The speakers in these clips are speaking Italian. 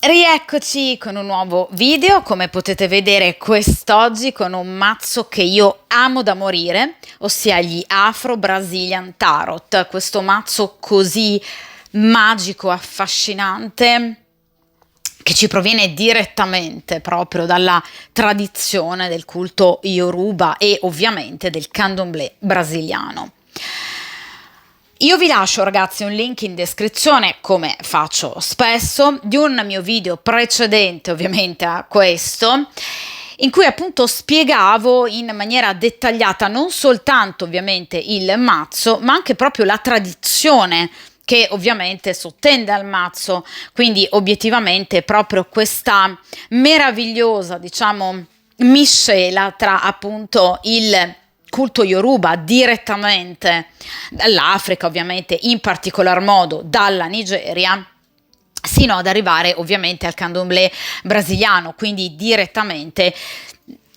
Rieccoci con un nuovo video, come potete vedere quest'oggi con un mazzo che io amo da morire, ossia gli Afro Brazilian Tarot, questo mazzo così magico, affascinante, che ci proviene direttamente proprio dalla tradizione del culto Yoruba e ovviamente del candomblé brasiliano. Io vi lascio ragazzi un link in descrizione, come faccio spesso, di un mio video precedente ovviamente a questo, in cui appunto spiegavo in maniera dettagliata non soltanto ovviamente il mazzo, ma anche proprio la tradizione che ovviamente sottende al mazzo, quindi obiettivamente proprio questa meravigliosa, diciamo, miscela tra appunto il culto Yoruba direttamente dall'Africa, ovviamente in particolar modo dalla Nigeria, sino ad arrivare ovviamente al candomblé brasiliano, quindi direttamente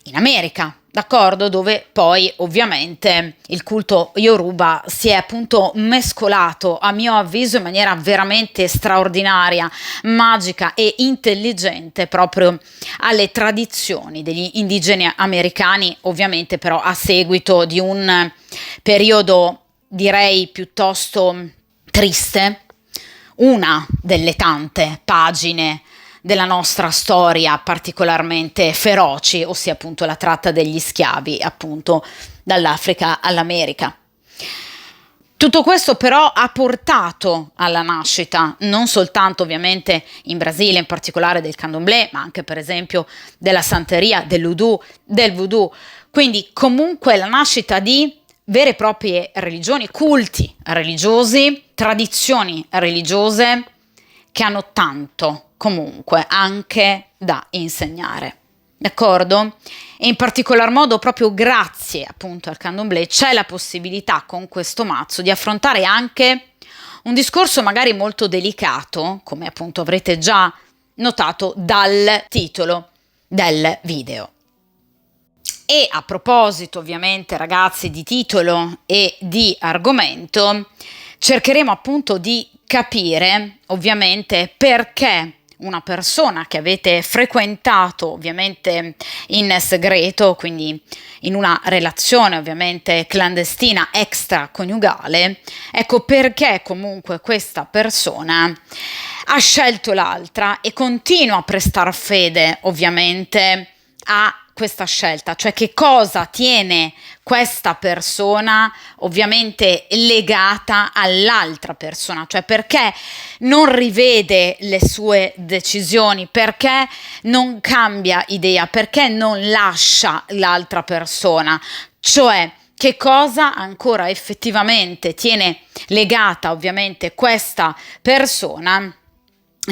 in America, d'accordo? Dove poi ovviamente il culto Yoruba si è appunto mescolato, a mio avviso, in maniera veramente straordinaria, magica e intelligente proprio alle tradizioni degli indigeni americani, ovviamente però a seguito di un periodo direi piuttosto triste, una delle tante pagine della nostra storia particolarmente feroci, ossia appunto la tratta degli schiavi, appunto dall'Africa all'America. Tutto questo però ha portato alla nascita non soltanto ovviamente in Brasile, in particolare del candomblé, ma anche per esempio della santeria, dell'udu, del voodoo, quindi comunque la nascita di vere e proprie religioni, culti religiosi, tradizioni religiose che hanno tanto comunque anche da insegnare. D'accordo? E in particolar modo proprio grazie appunto al candomblé c'è la possibilità con questo mazzo di affrontare anche un discorso magari molto delicato, come appunto avrete già notato dal titolo del video. E a proposito ovviamente ragazzi di titolo e di argomento, cercheremo appunto di capire ovviamente perché una persona che avete frequentato ovviamente in segreto, quindi in una relazione ovviamente clandestina extraconiugale, ecco perché comunque questa persona ha scelto l'altra e continua a prestar fede ovviamente a questa scelta, cioè che cosa tiene questa persona ovviamente legata all'altra persona, cioè perché non rivede le sue decisioni, perché non cambia idea, perché non lascia l'altra persona, cioè che cosa ancora effettivamente tiene legata ovviamente questa persona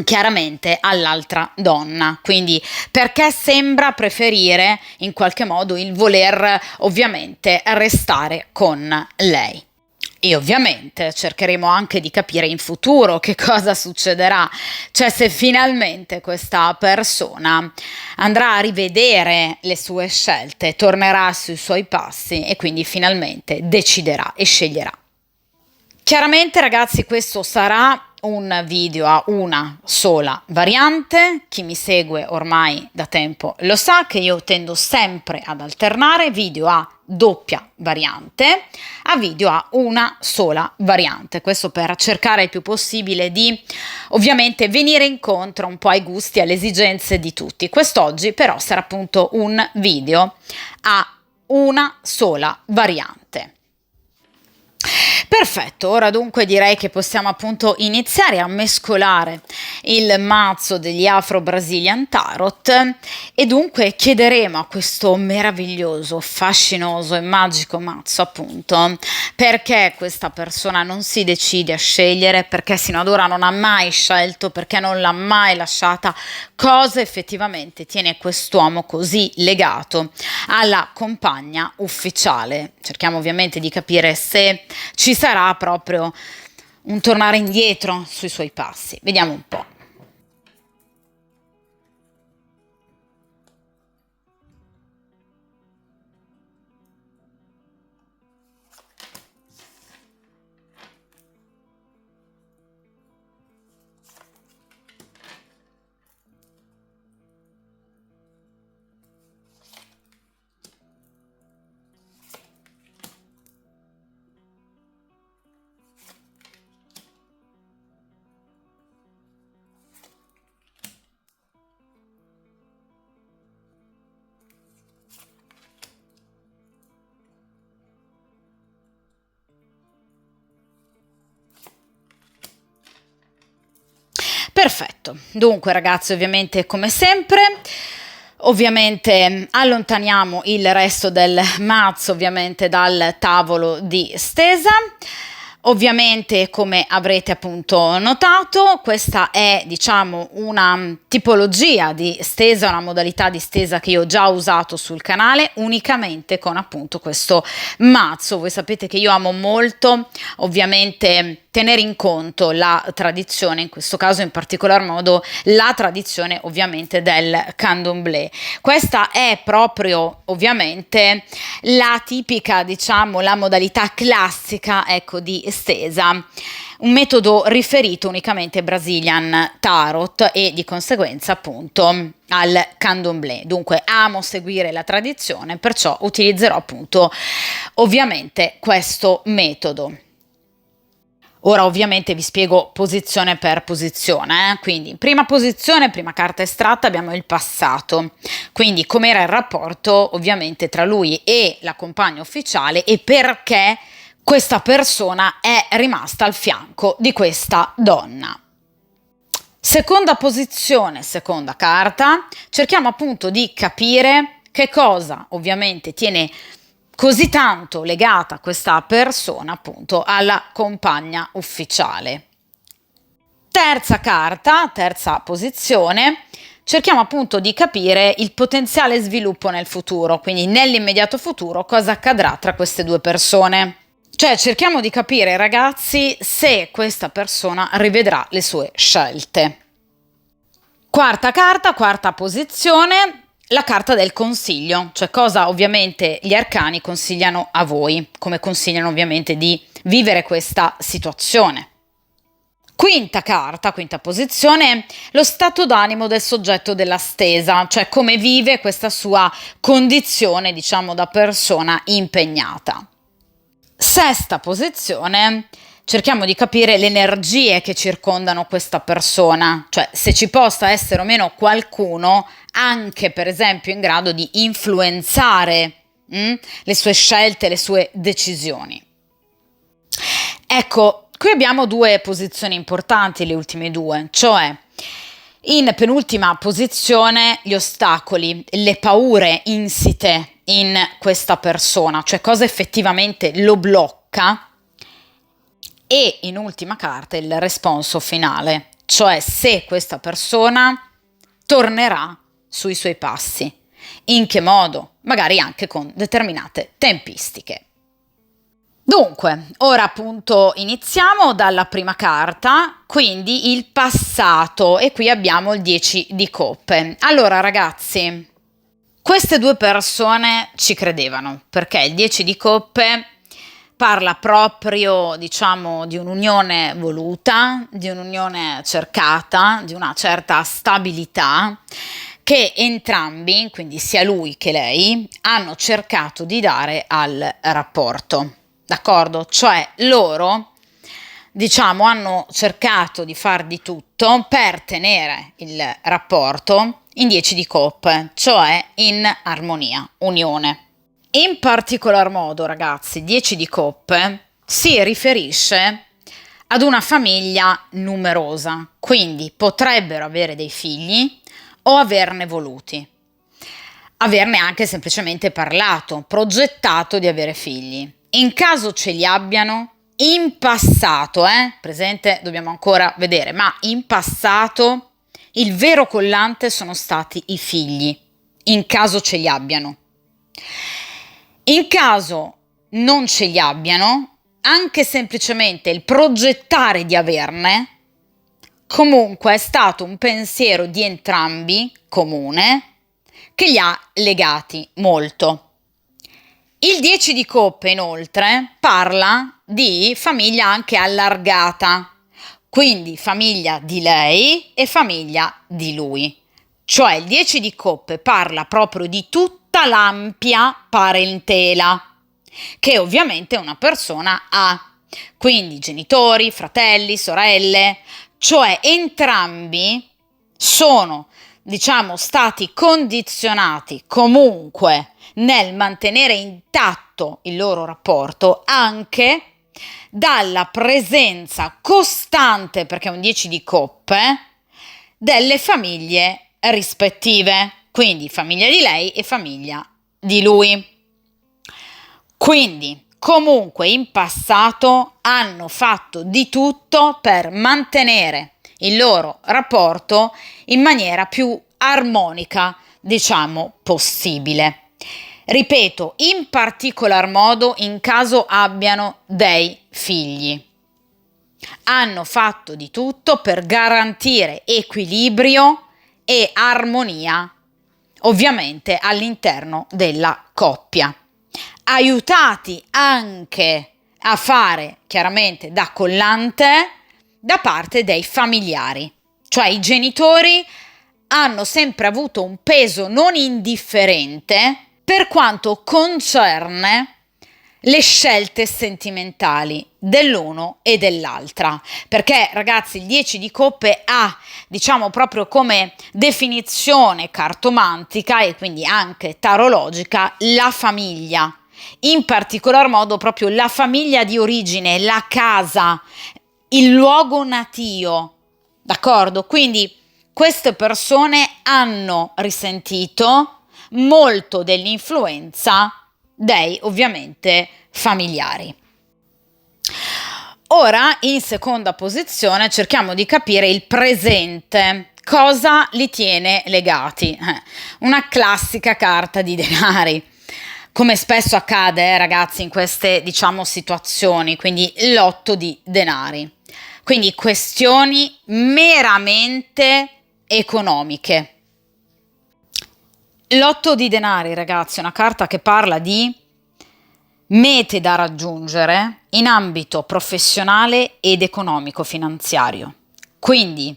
chiaramente all'altra donna, quindi perché sembra preferire in qualche modo il voler ovviamente restare con lei. E ovviamente cercheremo anche di capire in futuro che cosa succederà, cioè se finalmente questa persona andrà a rivedere le sue scelte, tornerà sui suoi passi e quindi finalmente deciderà e sceglierà. Chiaramente ragazzi questo sarà un video a una sola variante, chi mi segue ormai da tempo lo sa che io tendo sempre ad alternare video a doppia variante a video a una sola variante, questo per cercare il più possibile di ovviamente venire incontro un po' ai gusti e alle esigenze di tutti. Quest'oggi però sarà appunto un video a una sola variante. Perfetto, ora dunque direi che possiamo appunto iniziare a mescolare il mazzo degli Afro Brazilian Tarot e dunque chiederemo a questo meraviglioso, fascinoso e magico mazzo appunto perché questa persona non si decide a scegliere, perché sino ad ora non ha mai scelto, perché non l'ha mai lasciata, cosa effettivamente tiene quest'uomo così legato alla compagna ufficiale. Cerchiamo ovviamente di capire se ci sarà proprio un tornare indietro sui suoi passi. Vediamo un po'. Perfetto, dunque ragazzi, ovviamente come sempre, ovviamente allontaniamo il resto del mazzo ovviamente dal tavolo di stesa. Ovviamente, come avrete appunto notato, questa è diciamo una tipologia di stesa, una modalità di stesa che io ho già usato sul canale unicamente con appunto questo mazzo. Voi sapete che io amo molto ovviamente tenere in conto la tradizione, in questo caso in particolar modo la tradizione ovviamente del candomblé. Questa è proprio ovviamente la tipica, diciamo, la modalità classica, ecco, di stesa, un metodo riferito unicamente ai Brazilian Tarot e di conseguenza appunto al candomblé. Dunque amo seguire la tradizione, perciò utilizzerò appunto ovviamente questo metodo. Ora ovviamente vi spiego posizione per posizione, quindi prima posizione, prima carta estratta abbiamo il passato, quindi com'era il rapporto ovviamente tra lui e la compagna ufficiale e perché questa persona è rimasta al fianco di questa donna. Seconda posizione, seconda carta, cerchiamo appunto di capire che cosa ovviamente tiene così tanto legata questa persona appunto alla compagna ufficiale. Terza carta, terza posizione, cerchiamo appunto di capire il potenziale sviluppo nel futuro, quindi nell'immediato futuro cosa accadrà tra queste due persone. Cioè cerchiamo di capire, ragazzi, se questa persona rivedrà le sue scelte. Quarta carta, quarta posizione, la carta del consiglio, cioè cosa ovviamente gli arcani consigliano a voi, come consigliano ovviamente di vivere questa situazione. Quinta carta, quinta posizione, lo stato d'animo del soggetto della stesa, cioè come vive questa sua condizione, diciamo, da persona impegnata. Sesta posizione, cerchiamo di capire le energie che circondano questa persona, cioè se ci possa essere o meno qualcuno anche per esempio in grado di influenzare le sue scelte, le sue decisioni. Ecco, qui abbiamo due posizioni importanti, le ultime due, cioè in penultima posizione gli ostacoli, le paure insite in questa persona, cioè cosa effettivamente lo blocca, e in ultima carta il responso finale, cioè se questa persona tornerà sui suoi passi, in che modo, magari anche con determinate tempistiche. Dunque, ora appunto iniziamo dalla prima carta, quindi il passato, e qui abbiamo il 10 di coppe. Allora ragazzi, queste due persone ci credevano, perché il 10 di coppe parla proprio, diciamo, di un'unione voluta, di un'unione cercata, di una certa stabilità che entrambi, quindi sia lui che lei, hanno cercato di dare al rapporto. D'accordo? Cioè loro, diciamo, hanno cercato di far di tutto per tenere il rapporto in 10 di coppe, cioè in armonia, unione. In particolar modo, ragazzi, 10 di coppe si riferisce ad una famiglia numerosa, quindi potrebbero avere dei figli o averne voluti, averne anche semplicemente parlato, progettato di avere figli. In caso ce li abbiano, in passato, presente dobbiamo ancora vedere, ma in passato il vero collante sono stati i figli, in caso ce li abbiano. In caso non ce li abbiano, anche semplicemente il progettare di averne, comunque è stato un pensiero di entrambi comune che li ha legati molto. Il 10 di coppe inoltre parla di famiglia anche allargata, quindi famiglia di lei e famiglia di lui. Cioè il 10 di coppe parla proprio di tutta l'ampia parentela che ovviamente una persona ha, quindi genitori, fratelli, sorelle, cioè entrambi sono, diciamo, stati condizionati comunque nel mantenere intatto il loro rapporto anche dalla presenza costante, perché è un 10 di coppe, delle famiglie rispettive, quindi famiglia di lei e famiglia di lui. Quindi, comunque in passato hanno fatto di tutto per mantenere il loro rapporto in maniera più armonica, diciamo, possibile. Ripeto, in particolar modo in caso abbiano dei figli. Hanno fatto di tutto per garantire equilibrio e armonia, ovviamente all'interno della coppia, aiutati anche a fare chiaramente da collante da parte dei familiari, cioè i genitori hanno sempre avuto un peso non indifferente per quanto concerne le scelte sentimentali dell'uno e dell'altra, perché ragazzi il 10 di coppe ha, diciamo, proprio come definizione cartomantica e quindi anche tarologica la famiglia, in particolar modo proprio la famiglia di origine, la casa, il luogo natio, d'accordo? Quindi queste persone hanno risentito molto dell'influenza dei ovviamente familiari. Ora in seconda posizione cerchiamo di capire il presente, cosa li tiene legati. Una classica carta di denari, come spesso accade ragazzi in queste diciamo situazioni, quindi l'otto di denari, quindi questioni meramente economiche. L'otto di denari, ragazzi, è una carta che parla di mete da raggiungere in ambito professionale ed economico-finanziario. Quindi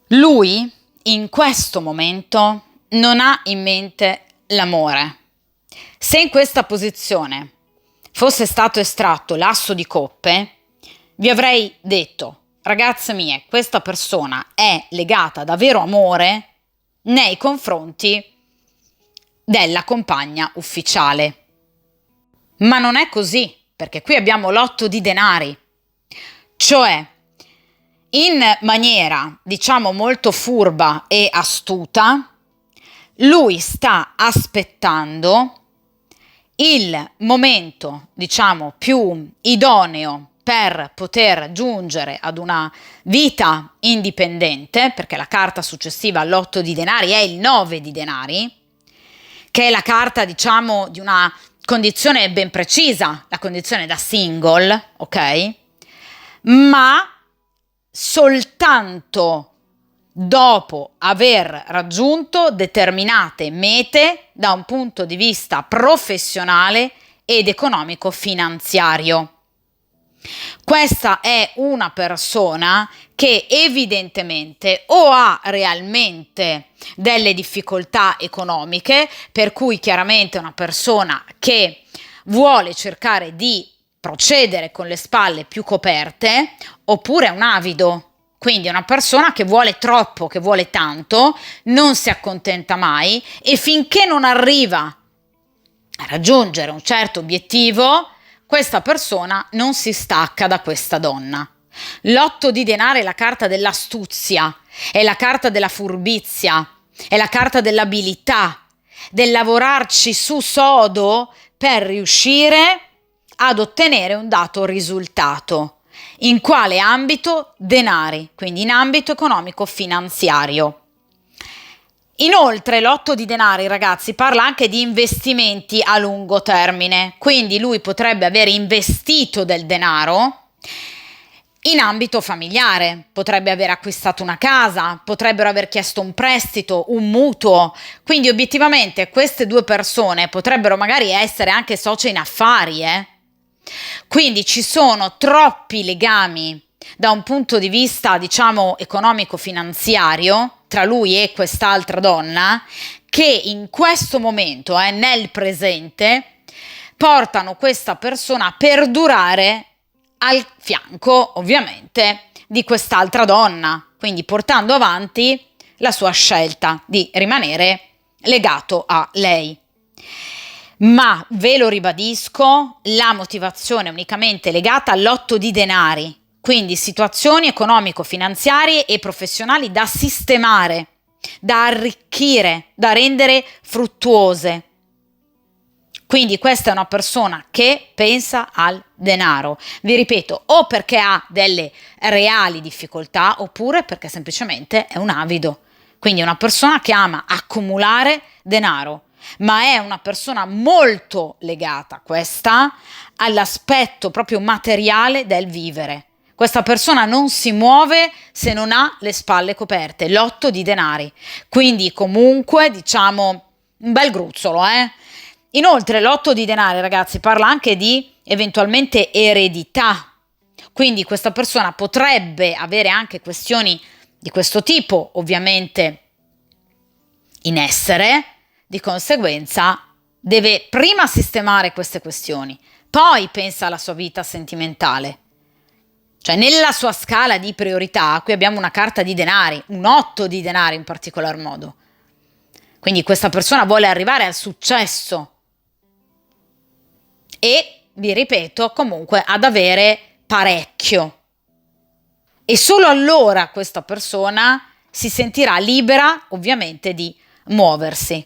lui in questo momento non ha in mente l'amore. Se in questa posizione fosse stato estratto l'asso di coppe, vi avrei detto, ragazze mie, questa persona è legata da vero amore nei confronti della compagna ufficiale. Ma non è così, perché qui abbiamo l'otto di denari, cioè in maniera, diciamo, molto furba e astuta, lui sta aspettando il momento, diciamo, più idoneo per poter giungere ad una vita indipendente, perché la carta successiva all'otto di denari è il 9 di denari, che è la carta, diciamo, di una condizione ben precisa, la condizione da single, ok? Ma soltanto dopo aver raggiunto determinate mete da un punto di vista professionale ed economico-finanziario. Questa è una persona che evidentemente o ha realmente delle difficoltà economiche, per cui chiaramente è una persona che vuole cercare di procedere con le spalle più coperte, oppure è un avido. Quindi è una persona che vuole troppo, che vuole tanto, non si accontenta mai e finché non arriva a raggiungere un certo obiettivo, questa persona non si stacca da questa donna. L'otto di denari è la carta dell'astuzia, è la carta della furbizia, è la carta dell'abilità, del lavorarci su sodo per riuscire ad ottenere un dato risultato. In quale ambito? Denari, quindi in ambito economico-finanziario. Inoltre l'otto di denari, ragazzi, parla anche di investimenti a lungo termine, quindi lui potrebbe aver investito del denaro in ambito familiare, potrebbe aver acquistato una casa, potrebbero aver chiesto un prestito, un mutuo, quindi obiettivamente queste due persone potrebbero magari essere anche socie in affari, Quindi ci sono troppi legami da un punto di vista, diciamo, economico-finanziario tra lui e quest'altra donna che in questo momento, nel presente, portano questa persona a perdurare al fianco, ovviamente, di quest'altra donna, quindi portando avanti la sua scelta di rimanere legato a lei. Ma ve lo ribadisco, la motivazione è unicamente legata all'otto di denari, quindi situazioni economico-finanziarie e professionali da sistemare, da arricchire, da rendere fruttuose. Quindi questa è una persona che pensa al denaro, vi ripeto, o perché ha delle reali difficoltà oppure perché semplicemente è un avido. Quindi è una persona che ama accumulare denaro, ma è una persona molto legata, questa, all'aspetto proprio materiale del vivere. Questa persona non si muove se non ha le spalle coperte, l'8 di denari. Quindi comunque diciamo un bel gruzzolo, Inoltre l'8 di denari, ragazzi, parla anche di eventualmente eredità. Quindi questa persona potrebbe avere anche questioni di questo tipo, ovviamente, in essere. Di conseguenza deve prima sistemare queste questioni, poi pensa alla sua vita sentimentale. Cioè nella sua scala di priorità, qui abbiamo una carta di denari, un 8 di denari in particolar modo. Quindi questa persona vuole arrivare al successo e, vi ripeto, comunque ad avere parecchio. E solo allora questa persona si sentirà libera, ovviamente, di muoversi.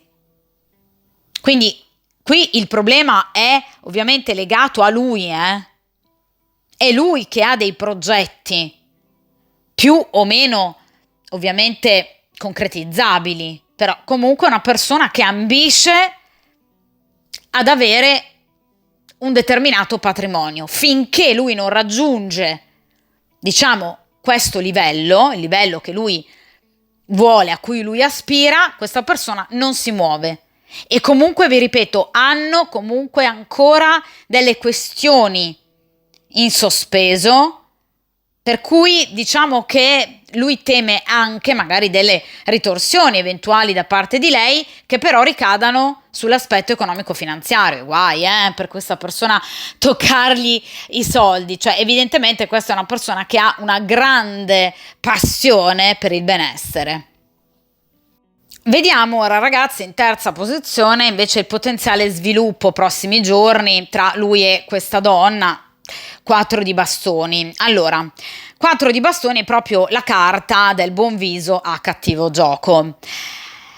Quindi qui il problema è ovviamente legato a lui, È lui che ha dei progetti più o meno ovviamente concretizzabili, però comunque è una persona che ambisce ad avere un determinato patrimonio. Finché lui non raggiunge, diciamo, questo livello, il livello che lui vuole, a cui lui aspira, questa persona non si muove. E comunque, vi ripeto, hanno comunque ancora delle questioni in sospeso, per cui diciamo che lui teme anche magari delle ritorsioni eventuali da parte di lei, che però ricadano sull'aspetto economico-finanziario. Guai, per questa persona toccargli i soldi. Cioè, evidentemente questa è una persona che ha una grande passione per il benessere. Vediamo ora, ragazzi, in terza posizione invece il potenziale sviluppo prossimi giorni tra lui e questa donna. 4 di bastoni. Allora, 4 di bastoni è proprio la carta del buon viso a cattivo gioco.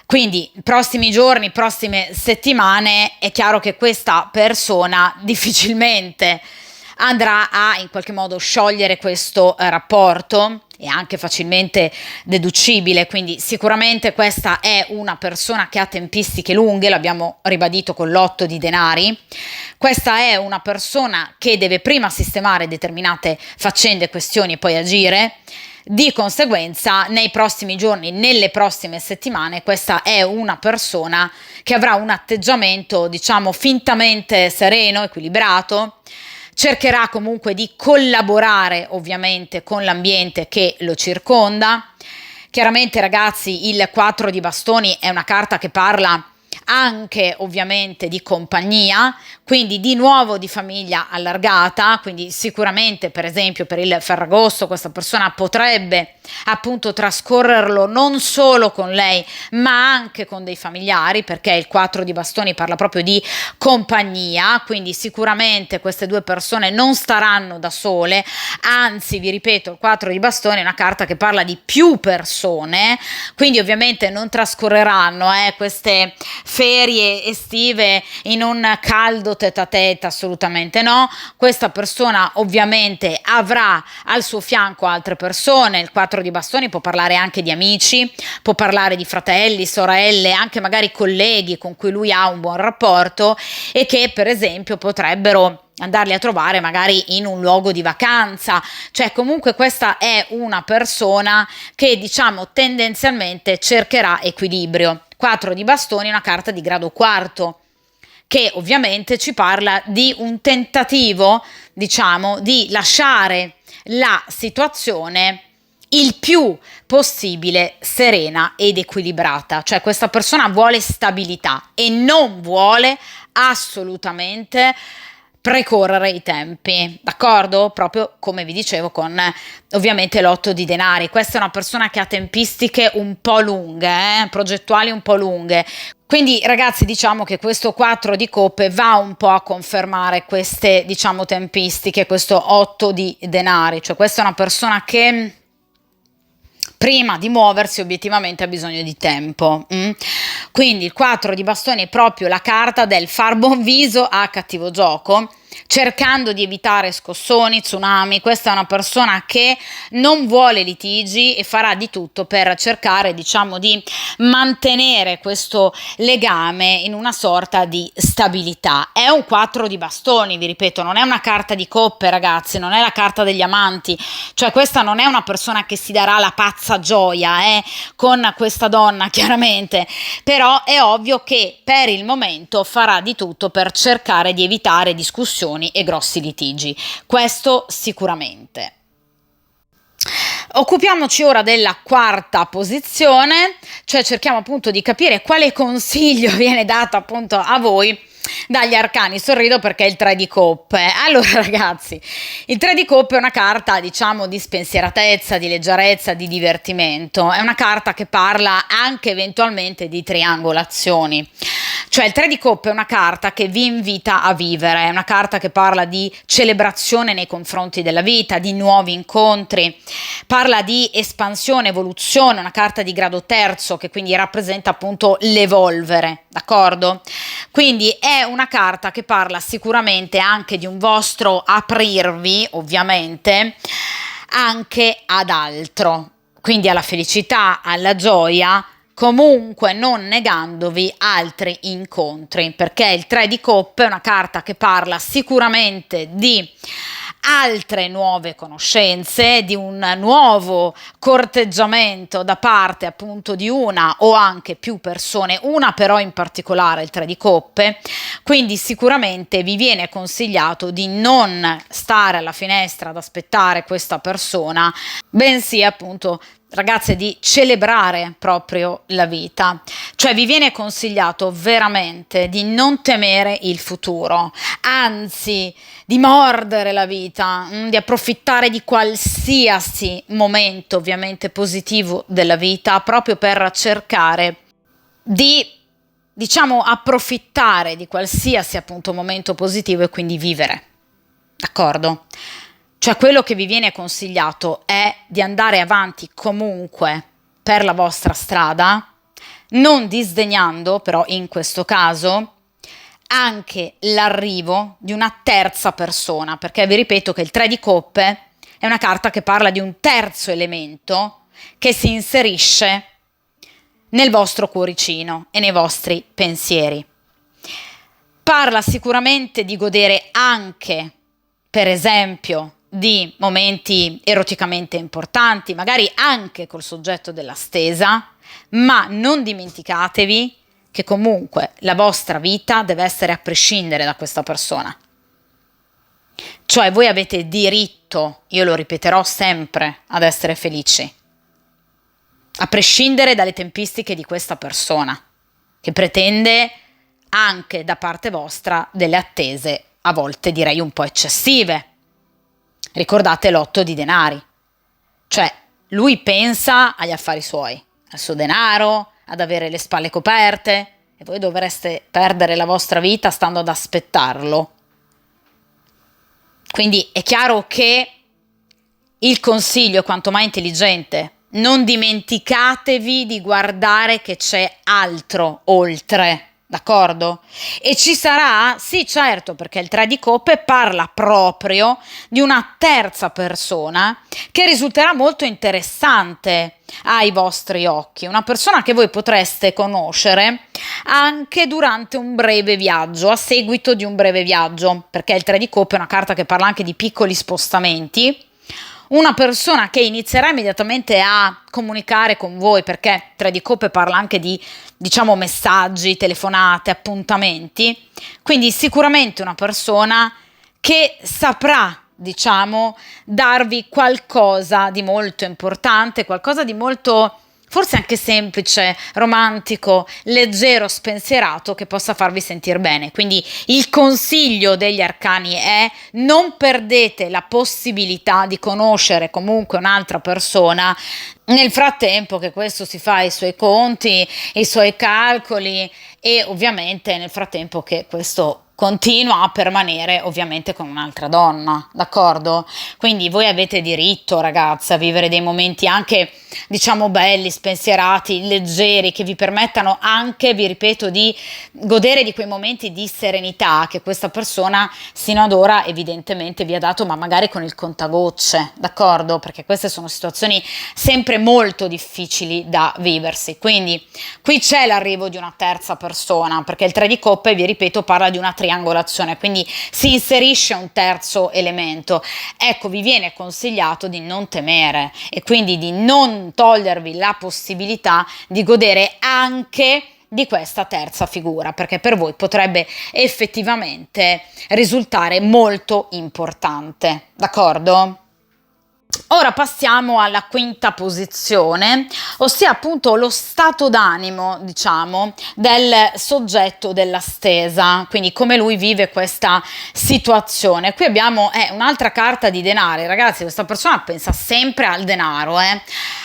Quindi, prossimi giorni, prossime settimane, è chiaro che questa persona difficilmente andrà a in qualche modo sciogliere questo rapporto. È anche facilmente deducibile, quindi sicuramente questa è una persona che ha tempistiche lunghe, l'abbiamo ribadito con l'8 di denari. Questa è una persona che deve prima sistemare determinate faccende, questioni e poi agire. Di conseguenza, nei prossimi giorni, nelle prossime settimane, questa è una persona che avrà un atteggiamento, diciamo, fintamente sereno, equilibrato. Cercherà comunque di collaborare ovviamente con l'ambiente che lo circonda. Chiaramente, ragazzi, il 4 di bastoni è una carta che parla anche ovviamente di compagnia, quindi di nuovo di famiglia allargata, quindi sicuramente per esempio per il Ferragosto questa persona potrebbe appunto trascorrerlo non solo con lei ma anche con dei familiari, perché il 4 di bastoni parla proprio di compagnia, quindi sicuramente queste due persone non staranno da sole, anzi vi ripeto, il 4 di bastoni è una carta che parla di più persone, quindi ovviamente non trascorreranno queste ferie estive in un caldo tête a tête, assolutamente no. Questa persona ovviamente avrà al suo fianco altre persone. Il 4 di bastoni può parlare anche di amici, può parlare di fratelli, sorelle, anche magari colleghi con cui lui ha un buon rapporto e che per esempio potrebbero andarli a trovare magari in un luogo di vacanza. Cioè comunque questa è una persona che diciamo tendenzialmente cercherà equilibrio. 4 di bastoni è una carta di grado quarto che ovviamente ci parla di un tentativo, diciamo, di lasciare la situazione il più possibile serena ed equilibrata. Cioè questa persona vuole stabilità e non vuole assolutamente precorrere i tempi, d'accordo? Proprio come vi dicevo con ovviamente l'8 di denari. Questa è una persona che ha tempistiche un po' lunghe, progettuali un po' lunghe. Quindi ragazzi, diciamo che questo 4 di coppe va un po' a confermare queste, diciamo, tempistiche, questo 8 di denari, cioè questa è una persona che prima di muoversi obiettivamente ha bisogno di tempo. Quindi il 4 di bastoni è proprio la carta del far buon viso a cattivo gioco, cercando di evitare scossoni, tsunami. Questa è una persona che non vuole litigi e farà di tutto per cercare, diciamo, di mantenere questo legame in una sorta di stabilità. È un 4 di bastoni, vi ripeto, non è una carta di coppe, ragazzi, non è la carta degli amanti, cioè questa non è una persona che si darà la pazza gioia con questa donna, chiaramente, però è ovvio che per il momento farà di tutto per cercare di evitare discussioni e grossi litigi, questo sicuramente. Occupiamoci ora della quarta posizione, cioè cerchiamo appunto di capire quale consiglio viene dato appunto a voi dagli arcani. Sorrido perché è il 3 di coppe. Allora ragazzi, il 3 di coppe è una carta, diciamo, di spensieratezza, di leggerezza, di divertimento. È una carta che parla anche eventualmente di triangolazioni. Cioè il 3 di coppe è una carta che vi invita a vivere, è una carta che parla di celebrazione nei confronti della vita, di nuovi incontri, parla di espansione, evoluzione, una carta di grado terzo che quindi rappresenta appunto l'evolvere, d'accordo? Quindi è una carta che parla sicuramente anche di un vostro aprirvi, ovviamente, anche ad altro, quindi alla felicità, alla gioia, comunque non negandovi altri incontri, perché il 3 di coppe è una carta che parla sicuramente di altre nuove conoscenze, di un nuovo corteggiamento da parte appunto di una o anche più persone, una però in particolare il 3 di coppe, quindi sicuramente vi viene consigliato di non stare alla finestra ad aspettare questa persona, bensì appunto ragazze di celebrare proprio la vita, cioè vi viene consigliato veramente di non temere il futuro, anzi di mordere la vita, di approfittare di qualsiasi momento ovviamente positivo della vita proprio per cercare di, diciamo, approfittare di qualsiasi appunto momento positivo e quindi vivere, d'accordo? Cioè quello che vi viene consigliato è di andare avanti comunque per la vostra strada, non disdegnando però in questo caso anche l'arrivo di una terza persona, perché vi ripeto che il 3 di coppe è una carta che parla di un terzo elemento che si inserisce nel vostro cuoricino e nei vostri pensieri. Parla sicuramente di godere anche, per esempio, di momenti eroticamente importanti, magari anche col soggetto della stesa, ma non dimenticatevi che comunque la vostra vita deve essere a prescindere da questa persona. Cioè voi avete diritto, io lo ripeterò sempre, ad essere felici, a prescindere dalle tempistiche di questa persona, che pretende anche da parte vostra delle attese, a volte direi un po' eccessive. Ricordate l'8 di denari, cioè lui pensa agli affari suoi, al suo denaro, ad avere le spalle coperte e voi dovreste perdere la vostra vita stando ad aspettarlo. Quindi è chiaro che il consiglio è quanto mai intelligente: non dimenticatevi di guardare che c'è altro oltre. D'accordo? E ci sarà? Sì, certo, perché il 3 di coppe parla proprio di una terza persona che risulterà molto interessante ai vostri occhi, una persona che voi potreste conoscere anche durante un breve viaggio, a seguito di un breve viaggio, perché il 3 di coppe è una carta che parla anche di piccoli spostamenti. Una persona che inizierà immediatamente a comunicare con voi, perché 3 di coppe parla anche di, diciamo, messaggi, telefonate, appuntamenti, quindi sicuramente una persona che saprà, diciamo, darvi qualcosa di molto importante, qualcosa di molto forse anche semplice, romantico, leggero, spensierato, che possa farvi sentire bene. Quindi il consiglio degli arcani è: non perdete la possibilità di conoscere comunque un'altra persona nel frattempo che questo si fa i suoi conti, i suoi calcoli, e ovviamente nel frattempo che questo continua a permanere ovviamente con un'altra donna, d'accordo? Quindi voi avete diritto, ragazze, a vivere dei momenti anche, diciamo, belli, spensierati, leggeri, che vi permettano anche, vi ripeto, di godere di quei momenti di serenità che questa persona sino ad ora evidentemente vi ha dato, ma magari con il contagocce, d'accordo? Perché queste sono situazioni sempre molto difficili da viversi. Quindi qui c'è l'arrivo di una terza persona, perché il 3 di coppe, vi ripeto, parla di una triangolazione, quindi si inserisce un terzo elemento. Ecco, vi viene consigliato di non temere e quindi di non togliervi la possibilità di godere anche di questa terza figura, perché per voi potrebbe effettivamente risultare molto importante, d'accordo? Ora passiamo alla quinta posizione, ossia appunto lo stato d'animo, diciamo, del soggetto della stesa, quindi come lui vive questa situazione. Qui abbiamo un'altra carta di denari, ragazzi, questa persona pensa sempre al denaro.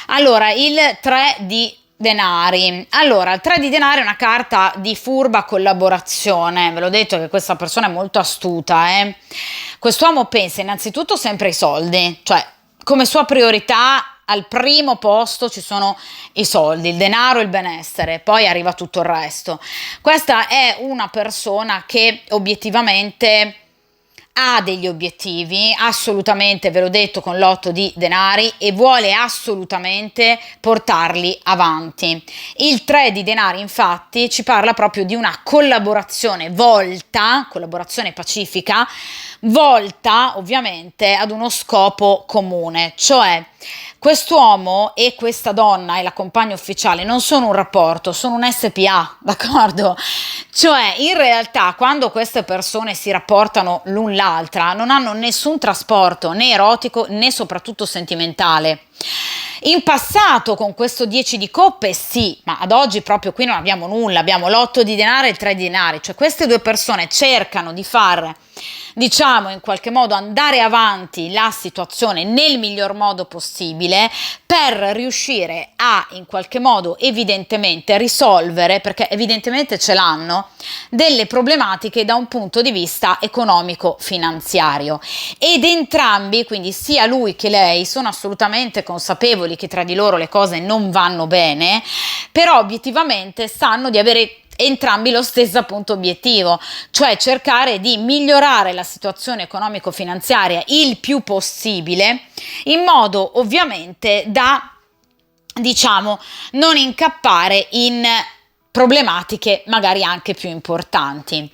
Allora, il 3 di denari. Allora, il 3 di denari è una carta di furba collaborazione, ve l'ho detto che questa persona è molto astuta. Quest'uomo pensa innanzitutto sempre ai soldi, cioè come sua priorità al primo posto ci sono i soldi, il denaro e il benessere, poi arriva tutto il resto. Questa è una persona che obiettivamente ha degli obiettivi, assolutamente, ve l'ho detto, con l'8 di denari, e vuole assolutamente portarli avanti. Il 3 di denari infatti ci parla proprio di una collaborazione collaborazione pacifica, volta ovviamente ad uno scopo comune, cioè quest'uomo e questa donna e la compagna ufficiale non sono un rapporto, sono un SPA, d'accordo? Cioè, in realtà, quando queste persone si rapportano l'un l'altra, non hanno nessun trasporto, né erotico né soprattutto sentimentale. In passato, con questo 10 di coppe, sì, ma ad oggi proprio qui non abbiamo nulla, abbiamo l'8 di denari e il 3 di denari, cioè queste due persone cercano di far, diciamo, in qualche modo andare avanti la situazione nel miglior modo possibile per riuscire a, in qualche modo, evidentemente risolvere, perché evidentemente ce l'hanno, delle problematiche da un punto di vista economico-finanziario. Ed entrambi, quindi sia lui che lei, sono assolutamente consapevoli che tra di loro le cose non vanno bene, però obiettivamente sanno di avere entrambi lo stesso appunto obiettivo, cioè cercare di migliorare la situazione economico-finanziaria il più possibile, in modo ovviamente da, diciamo, non incappare in problematiche magari anche più importanti.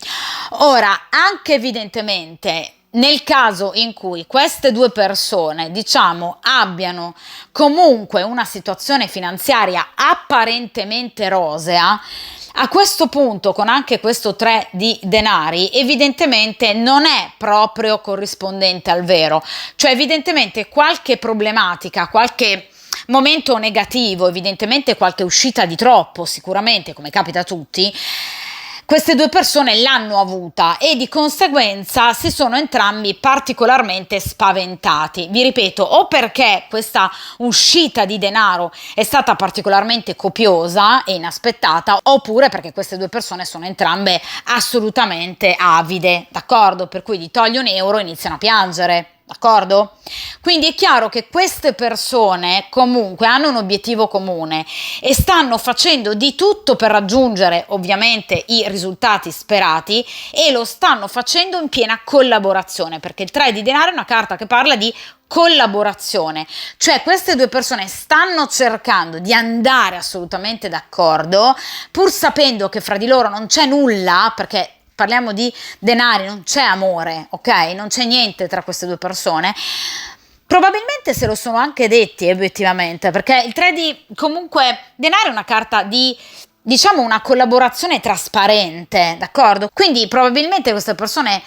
Ora, anche evidentemente nel caso in cui queste due persone, diciamo, abbiano comunque una situazione finanziaria apparentemente rosea, a questo punto, con anche questo 3 di denari, evidentemente non è proprio corrispondente al vero, cioè evidentemente qualche problematica, qualche momento negativo, evidentemente qualche uscita di troppo, sicuramente, come capita a tutti, queste due persone l'hanno avuta e di conseguenza si sono entrambi particolarmente spaventati. Vi ripeto, o perché questa uscita di denaro è stata particolarmente copiosa e inaspettata, oppure perché queste due persone sono entrambe assolutamente avide, d'accordo? Per cui gli togli un euro e iniziano a piangere. D'accordo? Quindi è chiaro che queste persone comunque hanno un obiettivo comune e stanno facendo di tutto per raggiungere ovviamente i risultati sperati, e lo stanno facendo in piena collaborazione, perché il 3 di denaro è una carta che parla di collaborazione, cioè queste due persone stanno cercando di andare assolutamente d'accordo, pur sapendo che fra di loro non c'è nulla, perché parliamo di denari, non c'è amore, ok? Non c'è niente tra queste due persone. Probabilmente se lo sono anche detti obiettivamente, perché il 3 di comunque denaro è una carta di, diciamo, una collaborazione trasparente, d'accordo? Quindi probabilmente queste persone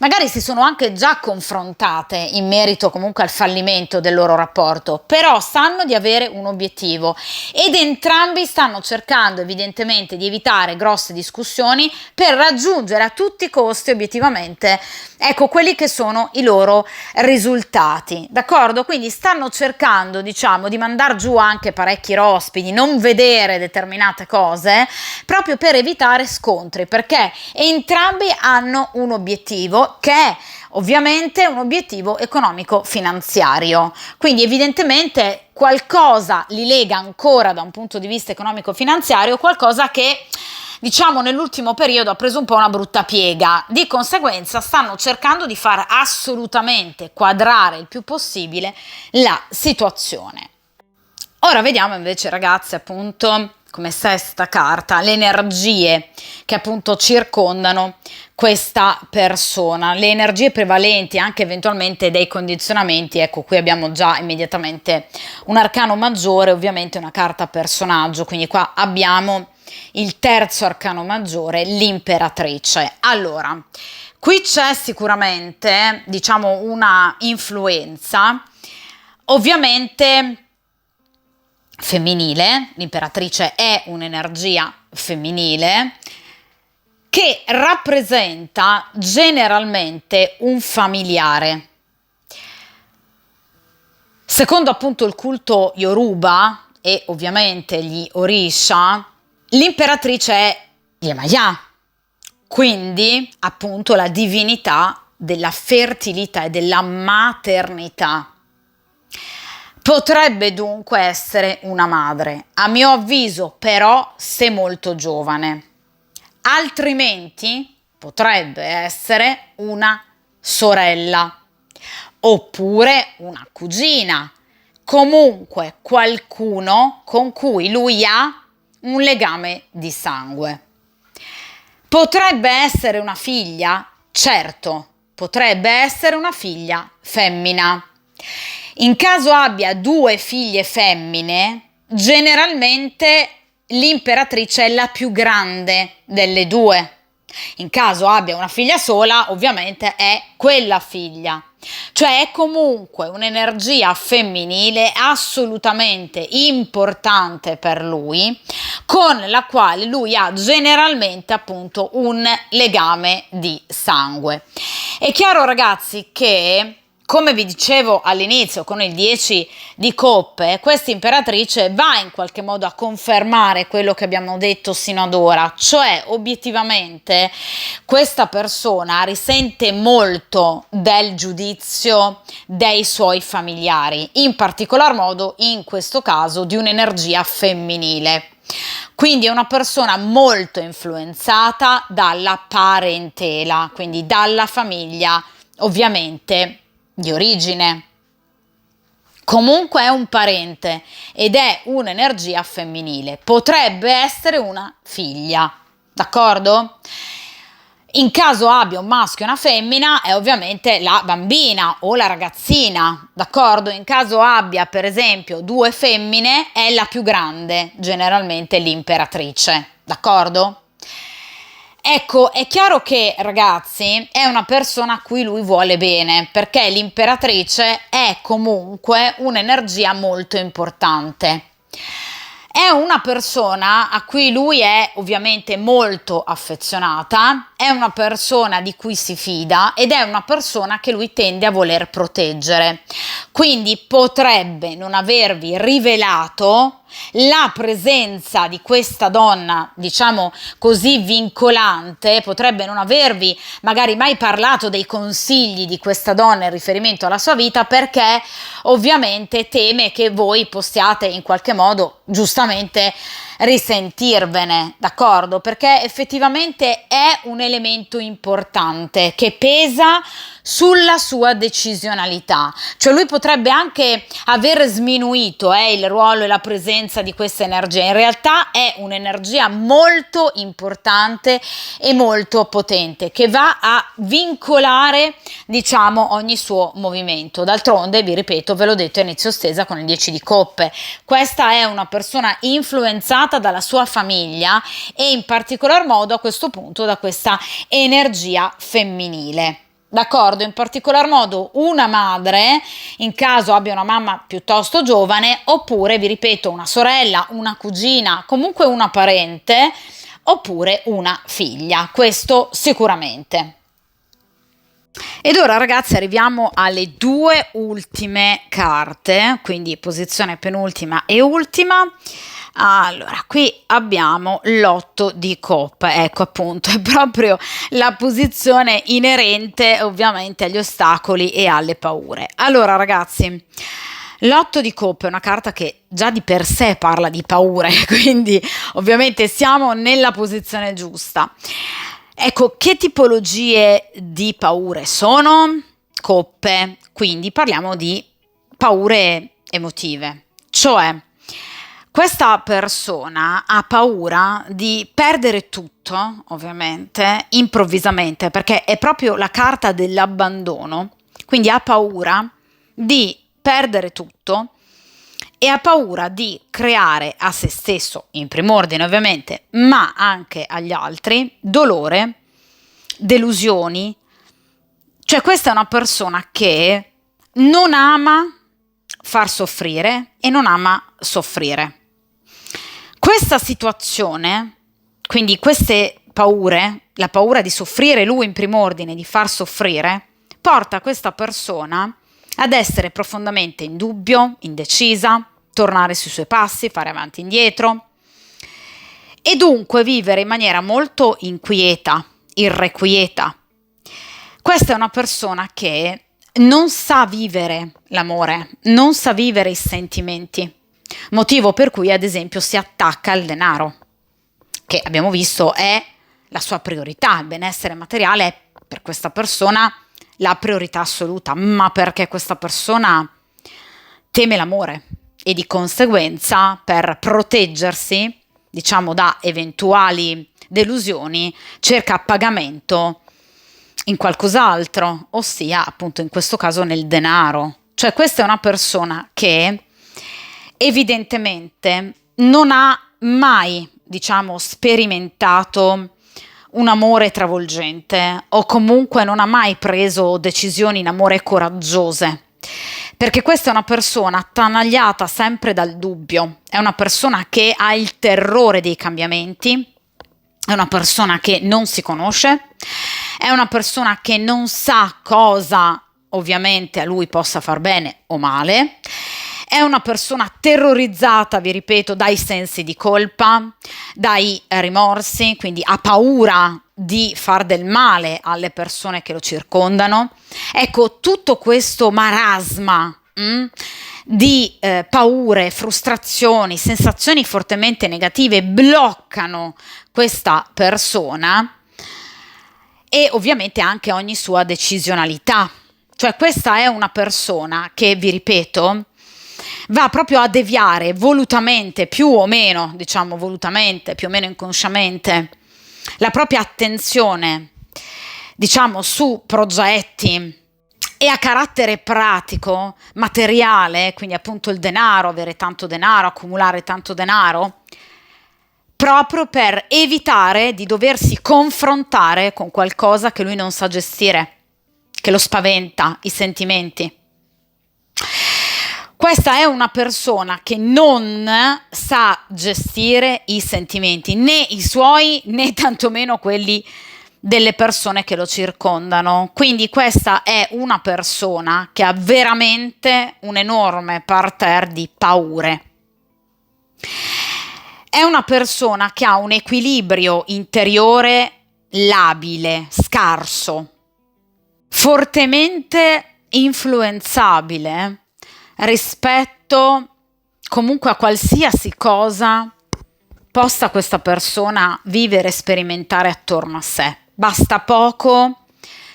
magari si sono anche già confrontate in merito comunque al fallimento del loro rapporto, però sanno di avere un obiettivo ed entrambi stanno cercando evidentemente di evitare grosse discussioni per raggiungere a tutti i costi obiettivamente, ecco, quelli che sono i loro risultati, d'accordo? Quindi stanno cercando, diciamo, di mandar giù anche parecchi rospi, di non vedere determinate cose proprio per evitare scontri, perché entrambi hanno un obiettivo che è ovviamente un obiettivo economico-finanziario, quindi evidentemente qualcosa li lega ancora da un punto di vista economico-finanziario, qualcosa che diciamo nell'ultimo periodo ha preso un po' una brutta piega, di conseguenza stanno cercando di far assolutamente quadrare il più possibile la situazione. Ora vediamo invece, ragazzi, appunto come sesta carta le energie che appunto circondano questa persona, le energie prevalenti, anche eventualmente dei condizionamenti. Ecco, qui abbiamo già immediatamente un arcano maggiore, ovviamente una carta personaggio, quindi qua abbiamo il terzo arcano maggiore, l'imperatrice. Allora, qui c'è sicuramente, diciamo, una influenza ovviamente femminile, l'imperatrice è un'energia femminile che rappresenta generalmente un familiare. Secondo appunto il culto Yoruba e ovviamente gli Orisha, l'imperatrice è Yemaya, quindi appunto la divinità della fertilità e della maternità. Potrebbe dunque essere una madre, a mio avviso però se molto giovane, altrimenti potrebbe essere una sorella oppure una cugina, comunque qualcuno con cui lui ha un legame di sangue. Potrebbe essere una figlia, certo, potrebbe essere una figlia femmina. In caso abbia due figlie femmine, generalmente l'imperatrice è la più grande delle due. In caso abbia una figlia sola, ovviamente è quella figlia. Cioè è comunque un'energia femminile assolutamente importante per lui, con la quale lui ha generalmente appunto un legame di sangue. È chiaro, ragazzi, che come vi dicevo all'inizio con il 10 di coppe, questa imperatrice va in qualche modo a confermare quello che abbiamo detto sino ad ora, cioè obiettivamente questa persona risente molto del giudizio dei suoi familiari, in particolar modo in questo caso di un'energia femminile. Quindi è una persona molto influenzata dalla parentela, quindi dalla famiglia ovviamente di origine. Comunque è un parente ed è un'energia femminile. Potrebbe essere una figlia, d'accordo? In caso abbia un maschio e una femmina è ovviamente la bambina o la ragazzina, d'accordo? In caso abbia per esempio due femmine è la più grande, generalmente l'imperatrice, d'accordo? Ecco, è chiaro che, ragazzi, è una persona a cui lui vuole bene, perché l'imperatrice è comunque un'energia molto importante. È una persona a cui lui è ovviamente molto affezionata, è una persona di cui si fida ed è una persona che lui tende a voler proteggere. Quindi potrebbe non avervi rivelato la presenza di questa donna, diciamo così, vincolante, potrebbe non avervi magari mai parlato dei consigli di questa donna in riferimento alla sua vita, perché ovviamente teme che voi possiate in qualche modo giustamente risentirvene, d'accordo? Perché effettivamente è un elemento importante che pesa sulla sua decisionalità, cioè lui potrebbe anche aver sminuito il ruolo e la presenza di questa energia, in realtà è un'energia molto importante e molto potente che va a vincolare, diciamo, ogni suo movimento. D'altronde, vi ripeto, ve l'ho detto a inizio stesa con il 10 di coppe, questa è una persona influenzata dalla sua famiglia e in particolar modo a questo punto da questa energia femminile. d'accordo? In particolar modo una madre, in caso abbia una mamma piuttosto giovane, oppure, vi ripeto, una sorella, una cugina, comunque una parente, oppure una figlia, questo sicuramente. Ed ora ragazzi arriviamo alle due ultime carte, quindi posizione penultima e ultima. Allora, qui abbiamo l'otto di coppe, ecco appunto, è proprio la posizione inerente ovviamente agli ostacoli e alle paure. Allora ragazzi, l'otto di coppe è una carta che già di per sé parla di paure, quindi ovviamente siamo nella posizione giusta. Ecco, che tipologie di paure sono? Coppe, quindi parliamo di paure emotive, cioè questa persona ha paura di perdere tutto, ovviamente, improvvisamente, perché è proprio la carta dell'abbandono, quindi ha paura di perdere tutto e ha paura di creare a se stesso, in primo ordine ovviamente, ma anche agli altri, dolore, delusioni. Cioè questa è una persona che non ama far soffrire e non ama soffrire. Questa situazione, quindi queste paure, la paura di soffrire lui in primo ordine, di far soffrire, porta questa persona ad essere profondamente in dubbio, indecisa, tornare sui suoi passi, fare avanti e indietro e dunque vivere in maniera molto inquieta, irrequieta. Questa è una persona che non sa vivere l'amore, non sa vivere i sentimenti, motivo per cui ad esempio si attacca al denaro, che abbiamo visto è la sua priorità, il benessere materiale è per questa persona la priorità assoluta, ma perché questa persona teme l'amore e di conseguenza per proteggersi, diciamo, da eventuali delusioni, cerca appagamento in qualcos'altro, ossia appunto in questo caso nel denaro. Cioè questa è una persona che evidentemente non ha mai, diciamo, sperimentato un amore travolgente o comunque non ha mai preso decisioni in amore coraggiose, perché questa è una persona attanagliata sempre dal dubbio, è una persona che ha il terrore dei cambiamenti, è una persona che non si conosce, è una persona che non sa cosa ovviamente a lui possa far bene o male, è una persona terrorizzata, vi ripeto, dai sensi di colpa, dai rimorsi, quindi ha paura di far del male alle persone che lo circondano. Ecco, tutto questo marasma di paure, frustrazioni, sensazioni fortemente negative bloccano questa persona e ovviamente anche ogni sua decisionalità. Cioè questa è una persona che, vi ripeto, va proprio a deviare volutamente, più o meno, diciamo volutamente, più o meno inconsciamente, la propria attenzione, diciamo, su progetti e a carattere pratico, materiale, quindi appunto il denaro, avere tanto denaro, accumulare tanto denaro, proprio per evitare di doversi confrontare con qualcosa che lui non sa gestire, che lo spaventa, i sentimenti. Questa è una persona che non sa gestire i sentimenti, né i suoi né tantomeno quelli delle persone che lo circondano. Quindi questa è una persona che ha veramente un enorme parterre di paure. È una persona che ha un equilibrio interiore labile, scarso, fortemente influenzabile rispetto comunque a qualsiasi cosa possa questa persona vivere e sperimentare attorno a sé. Basta poco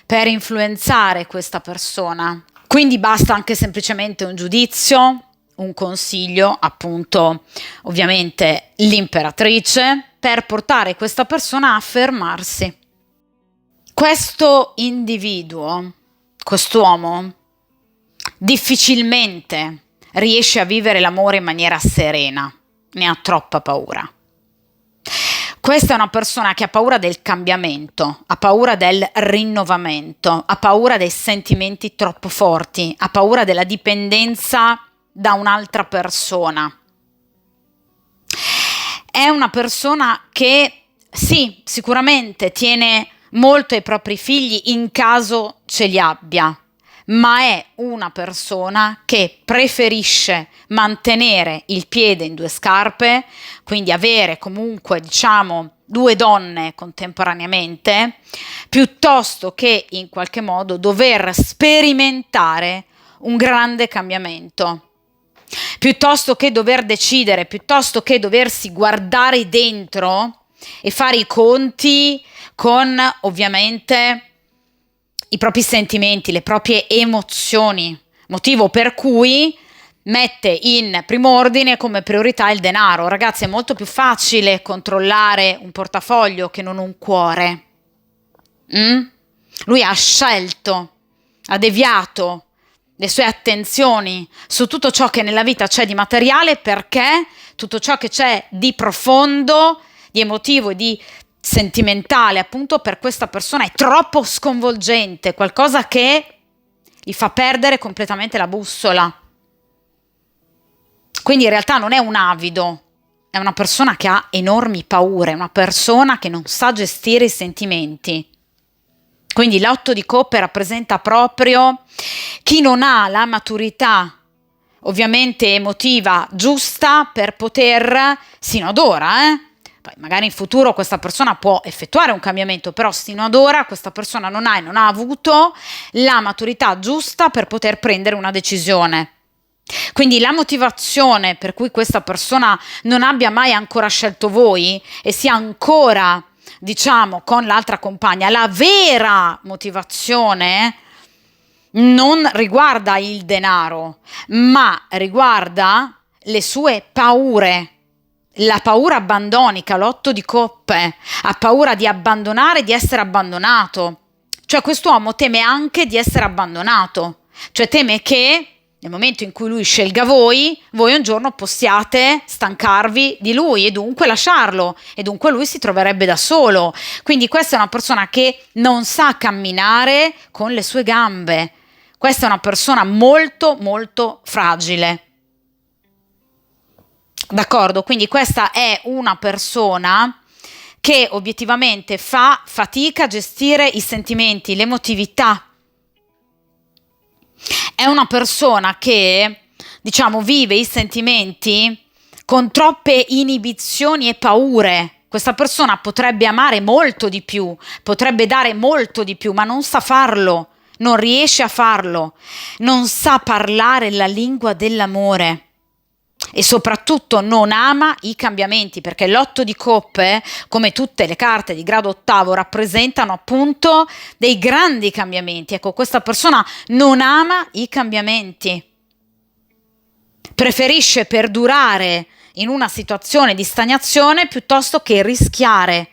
per influenzare questa persona, quindi basta anche semplicemente un giudizio, un consiglio, appunto ovviamente l'imperatrice, per portare questa persona a fermarsi. Questo individuo, quest'uomo, difficilmente riesce a vivere l'amore in maniera serena, ne ha troppa paura. Questa è una persona che ha paura del cambiamento, ha paura del rinnovamento, ha paura dei sentimenti troppo forti, ha paura della dipendenza da un'altra persona. È una persona che sì, sicuramente tiene molto ai propri figli in caso ce li abbia, ma è una persona che preferisce mantenere il piede in due scarpe, quindi avere comunque, diciamo, due donne contemporaneamente, piuttosto che in qualche modo dover sperimentare un grande cambiamento, piuttosto che dover decidere, piuttosto che doversi guardare dentro e fare i conti con ovviamente i propri sentimenti, le proprie emozioni, motivo per cui mette in primo ordine come priorità il denaro. Ragazzi, è molto più facile controllare un portafoglio che non un cuore. Lui ha scelto, ha deviato le sue attenzioni su tutto ciò che nella vita c'è di materiale, perché tutto ciò che c'è di profondo, di emotivo e di sentimentale, appunto, per questa persona è troppo sconvolgente, qualcosa che gli fa perdere completamente la bussola. Quindi in realtà non è un avido, è una persona che ha enormi paure, una persona che non sa gestire i sentimenti. Quindi l'otto di coppe rappresenta proprio chi non ha la maturità, ovviamente emotiva, giusta per poter, sino ad ora, poi magari in futuro questa persona può effettuare un cambiamento, però sino ad ora questa persona non ha e non ha avuto la maturità giusta per poter prendere una decisione. Quindi la motivazione per cui questa persona non abbia mai ancora scelto voi e sia ancora, diciamo, con l'altra compagna, la vera motivazione non riguarda il denaro, ma riguarda le sue paure. La paura abbandonica, l'otto di coppe, ha paura di abbandonare, di essere abbandonato. Cioè quest'uomo teme anche di essere abbandonato, cioè teme che nel momento in cui lui scelga voi un giorno possiate stancarvi di lui e dunque lasciarlo, e dunque lui si troverebbe da solo. Quindi questa è una persona che non sa camminare con le sue gambe. Questa è una persona molto molto fragile. D'accordo? Quindi questa è una persona che obiettivamente fa fatica a gestire i sentimenti, l'emotività. È una persona che, diciamo, vive i sentimenti con troppe inibizioni e paure. Questa persona potrebbe amare molto di più, potrebbe dare molto di più, ma non sa farlo, non riesce a farlo, non sa parlare la lingua dell'amore. E soprattutto non ama i cambiamenti, perché l'otto di coppe, come tutte le carte di grado ottavo, rappresentano appunto dei grandi cambiamenti. Ecco, questa persona non ama i cambiamenti, preferisce perdurare in una situazione di stagnazione piuttosto che rischiare.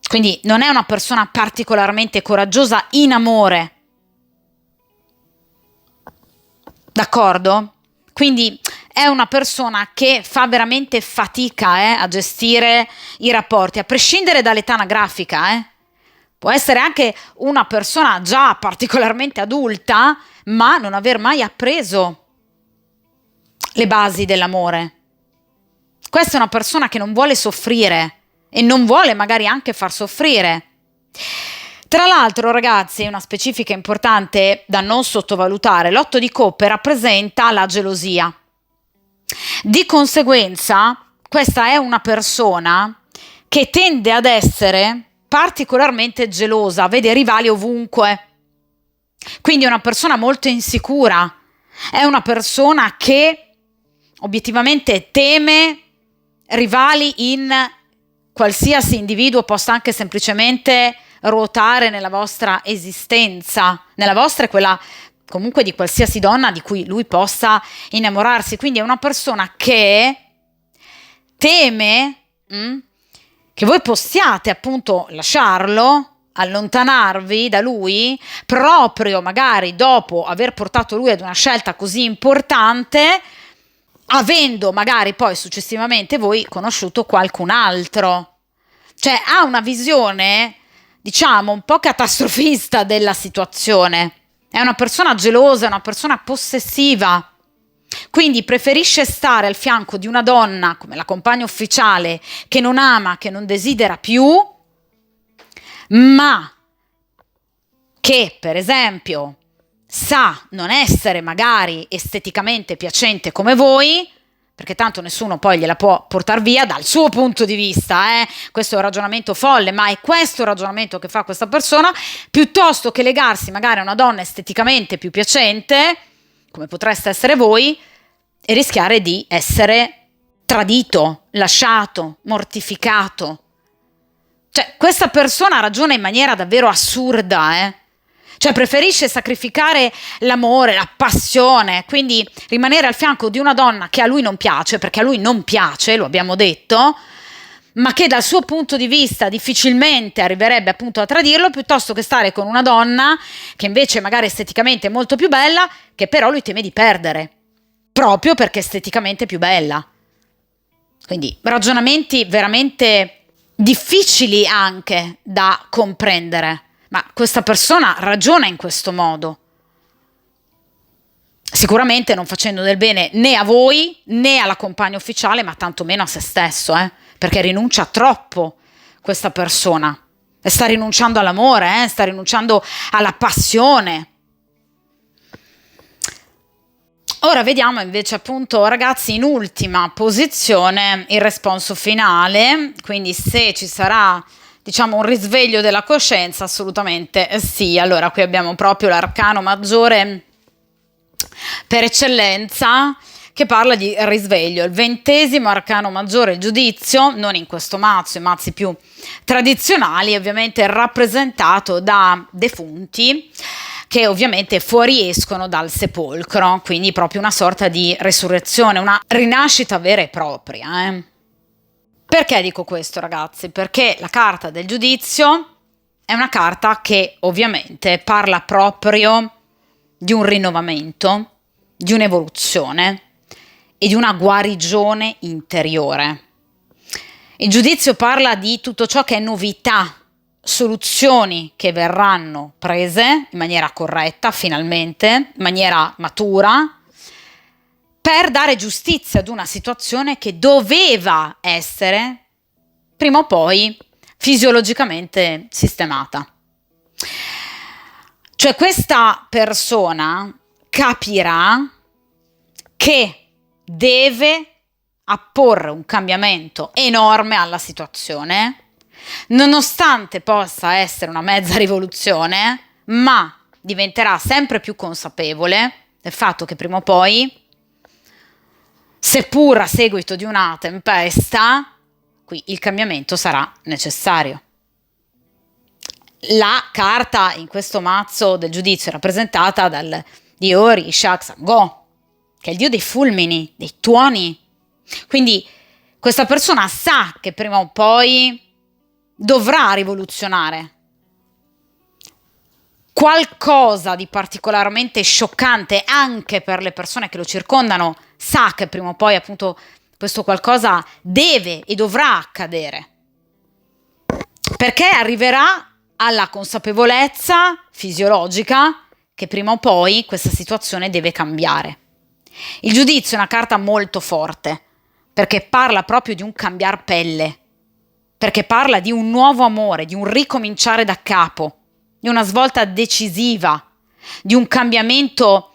Quindi non è una persona particolarmente coraggiosa in amore. D'accordo? Quindi è una persona che fa veramente fatica a gestire i rapporti, a prescindere dall'età anagrafica. Può essere anche una persona già particolarmente adulta, ma non aver mai appreso le basi dell'amore. Questa è una persona che non vuole soffrire e non vuole magari anche far soffrire. Tra l'altro, ragazzi, una specifica importante da non sottovalutare: l'otto di coppe rappresenta la gelosia. Di conseguenza, questa è una persona che tende ad essere particolarmente gelosa, vede rivali ovunque. Quindi è una persona molto insicura, è una persona che obiettivamente teme rivali in qualsiasi individuo possa anche semplicemente ruotare nella vostra esistenza, nella vostra e quella comunque di qualsiasi donna di cui lui possa innamorarsi. Quindi è una persona che teme che voi possiate appunto lasciarlo, allontanarvi da lui, proprio magari dopo aver portato lui ad una scelta così importante, avendo magari poi successivamente voi conosciuto qualcun altro. Cioè ha una visione, diciamo, un po' catastrofista della situazione. È una persona gelosa, è una persona possessiva. Quindi preferisce stare al fianco di una donna come la compagna ufficiale che non ama, che non desidera più, ma che per esempio sa non essere magari esteticamente piacente come voi, perché tanto nessuno poi gliela può portare via dal suo punto di vista, questo è un ragionamento folle, ma è questo il ragionamento che fa questa persona, piuttosto che legarsi magari a una donna esteticamente più piacente, come potreste essere voi, e rischiare di essere tradito, lasciato, mortificato. Cioè, questa persona ragiona in maniera davvero assurda, Cioè, preferisce sacrificare l'amore, la passione, quindi rimanere al fianco di una donna che a lui non piace, perché a lui non piace, lo abbiamo detto, ma che dal suo punto di vista difficilmente arriverebbe appunto a tradirlo, piuttosto che stare con una donna che invece magari esteticamente è molto più bella, che però lui teme di perdere, proprio perché esteticamente è più bella. Quindi ragionamenti veramente difficili anche da comprendere, ma questa persona ragiona in questo modo. Sicuramente non facendo del bene né a voi né alla compagna ufficiale, ma tantomeno a se stesso, perché rinuncia troppo questa persona. E sta rinunciando all'amore, sta rinunciando alla passione. Ora vediamo invece appunto, ragazzi, in ultima posizione il responso finale, quindi se ci sarà, diciamo, un risveglio della coscienza, assolutamente sì. Allora qui abbiamo proprio l'arcano maggiore per eccellenza che parla di risveglio, il 20° arcano maggiore, il giudizio, non in questo mazzo, i mazzi più tradizionali, ovviamente rappresentato da defunti che ovviamente fuoriescono dal sepolcro, quindi proprio una sorta di resurrezione, una rinascita vera e propria. Perché dico questo, ragazzi? Perché la carta del giudizio è una carta che ovviamente parla proprio di un rinnovamento, di un'evoluzione e di una guarigione interiore. Il giudizio parla di tutto ciò che è novità, soluzioni che verranno prese in maniera corretta, finalmente, in maniera matura, per dare giustizia ad una situazione che doveva essere, prima o poi, fisiologicamente sistemata. Cioè questa persona capirà che deve apporre un cambiamento enorme alla situazione, nonostante possa essere una mezza rivoluzione, ma diventerà sempre più consapevole del fatto che prima o poi, seppur a seguito di una tempesta, qui il cambiamento sarà necessario. La carta in questo mazzo del giudizio è rappresentata dal dio Rishak Sango, che è il dio dei fulmini, dei tuoni. Quindi questa persona sa che prima o poi dovrà rivoluzionare. Qualcosa di particolarmente scioccante anche per le persone che lo circondano, sa che prima o poi appunto questo qualcosa deve e dovrà accadere. Perché arriverà alla consapevolezza fisiologica che prima o poi questa situazione deve cambiare. Il giudizio è una carta molto forte, perché parla proprio di un cambiar pelle, perché parla di un nuovo amore, di un ricominciare da capo, di una svolta decisiva, di un cambiamento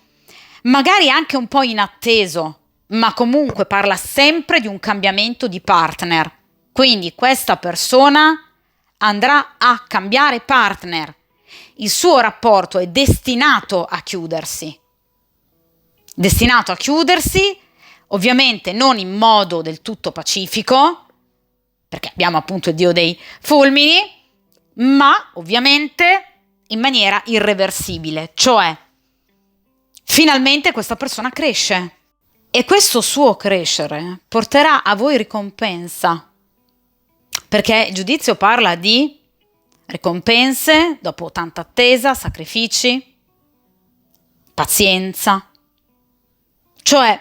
magari anche un po' inatteso, ma comunque parla sempre di un cambiamento di partner. Quindi questa persona andrà a cambiare partner. Il suo rapporto è destinato a chiudersi. Destinato a chiudersi, ovviamente non in modo del tutto pacifico, perché abbiamo appunto il dio dei fulmini, ma ovviamente in maniera irreversibile, cioè finalmente questa persona cresce e questo suo crescere porterà a voi ricompensa, perché il giudizio parla di ricompense dopo tanta attesa, sacrifici, pazienza, cioè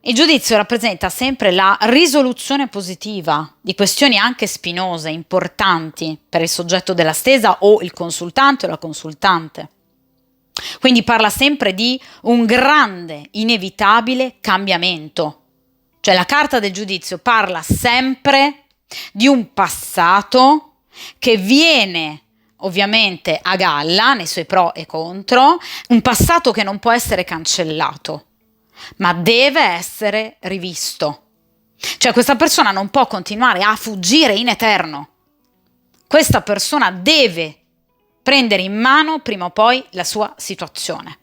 Il giudizio rappresenta sempre la risoluzione positiva di questioni anche spinose, importanti per il soggetto della stesa o il consultante o la consultante. Quindi parla sempre di un grande, inevitabile cambiamento. Cioè la carta del giudizio parla sempre di un passato che viene ovviamente a galla nei suoi pro e contro, un passato che non può essere cancellato, ma deve essere rivisto. Cioè questa persona non può continuare a fuggire in eterno. Questa persona deve prendere in mano prima o poi la sua situazione.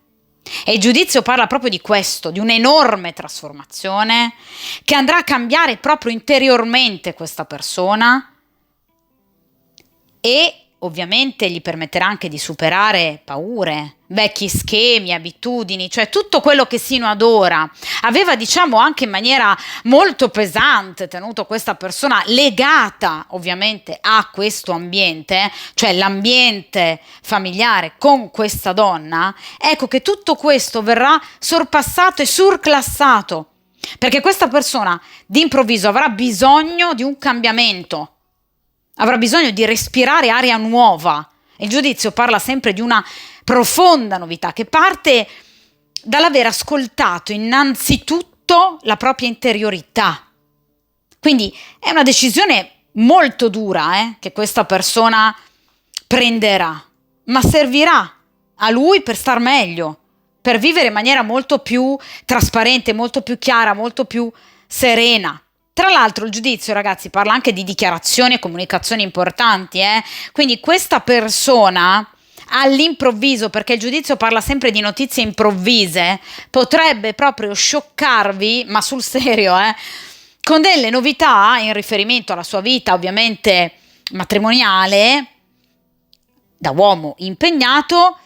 E il giudizio parla proprio di questo, di un'enorme trasformazione che andrà a cambiare proprio interiormente questa persona e ovviamente gli permetterà anche di superare paure, vecchi schemi, abitudini, cioè tutto quello che sino ad ora aveva, diciamo, anche in maniera molto pesante tenuto questa persona legata ovviamente a questo ambiente, cioè l'ambiente familiare con questa donna. Ecco che tutto questo verrà sorpassato e surclassato, perché questa persona d'improvviso avrà bisogno di un cambiamento. Avrà bisogno di respirare aria nuova. Il giudizio parla sempre di una profonda novità che parte dall'aver ascoltato innanzitutto la propria interiorità. Quindi è una decisione molto dura che questa persona prenderà, ma servirà a lui per star meglio, per vivere in maniera molto più trasparente, molto più chiara, molto più serena. Tra l'altro il giudizio, ragazzi, parla anche di dichiarazioni e comunicazioni importanti, quindi questa persona all'improvviso, perché il giudizio parla sempre di notizie improvvise, potrebbe proprio scioccarvi, ma sul serio, con delle novità in riferimento alla sua vita ovviamente matrimoniale, da uomo impegnato,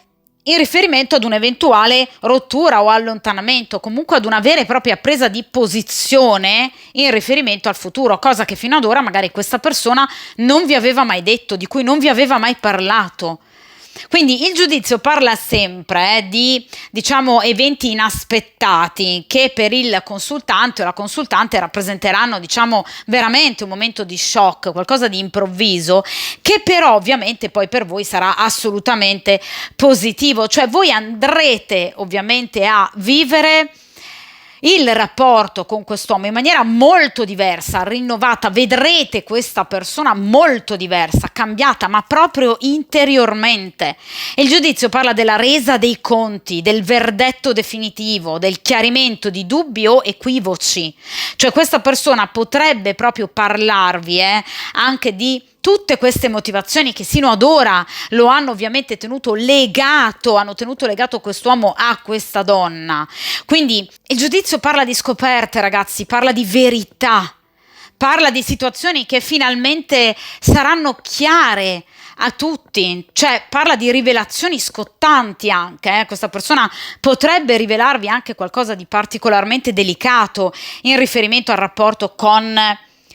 in riferimento ad un'eventuale rottura o allontanamento, comunque ad una vera e propria presa di posizione in riferimento al futuro, cosa che fino ad ora magari questa persona non vi aveva mai detto, di cui non vi aveva mai parlato. Quindi il giudizio parla sempre di, diciamo, eventi inaspettati che per il consultante o la consultante rappresenteranno, diciamo, veramente un momento di shock, qualcosa di improvviso, che però ovviamente poi per voi sarà assolutamente positivo, cioè voi andrete ovviamente a vivere il rapporto con quest'uomo in maniera molto diversa, rinnovata, vedrete questa persona molto diversa, cambiata, ma proprio interiormente. E il giudizio parla della resa dei conti, del verdetto definitivo, del chiarimento di dubbi o equivoci. Cioè questa persona potrebbe proprio parlarvi anche di tutte queste motivazioni che sino ad ora lo hanno ovviamente tenuto legato, hanno tenuto legato quest'uomo a questa donna. Quindi il giudizio parla di scoperte, ragazzi, parla di verità, parla di situazioni che finalmente saranno chiare a tutti, cioè parla di rivelazioni scottanti anche. Questa persona potrebbe rivelarvi anche qualcosa di particolarmente delicato in riferimento al rapporto con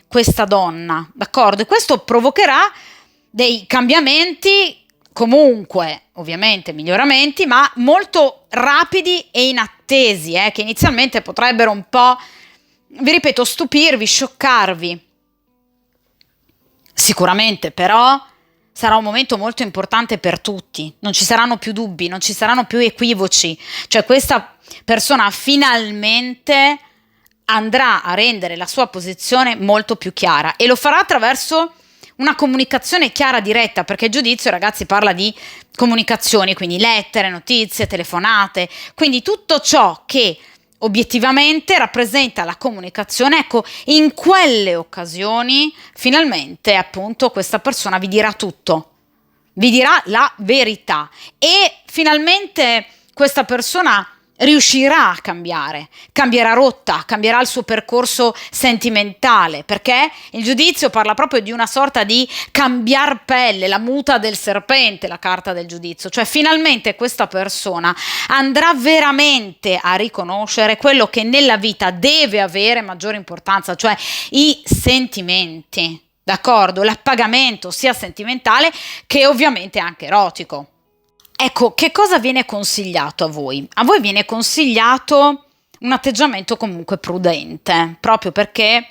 questa donna, d'accordo? E questo provocherà dei cambiamenti, comunque ovviamente miglioramenti, ma molto rapidi e inattesi, che inizialmente potrebbero un po', vi ripeto, stupirvi, scioccarvi. Sicuramente però sarà un momento molto importante per tutti, non ci saranno più dubbi, non ci saranno più equivoci, cioè questa persona finalmente andrà a rendere la sua posizione molto più chiara e lo farà attraverso una comunicazione chiara, diretta, perché il giudizio, ragazzi, parla di comunicazioni, quindi lettere, notizie, telefonate, quindi tutto ciò che obiettivamente rappresenta la comunicazione. Ecco, in quelle occasioni finalmente appunto questa persona vi dirà tutto, vi dirà la verità e finalmente questa persona riuscirà a cambiare, cambierà rotta, cambierà il suo percorso sentimentale, perché il giudizio parla proprio di una sorta di cambiar pelle, la muta del serpente, la carta del giudizio, cioè finalmente questa persona andrà veramente a riconoscere quello che nella vita deve avere maggiore importanza, cioè i sentimenti, d'accordo? L'appagamento sia sentimentale che ovviamente anche erotico. Ecco, che cosa viene consigliato a voi? A voi viene consigliato un atteggiamento comunque prudente, proprio perché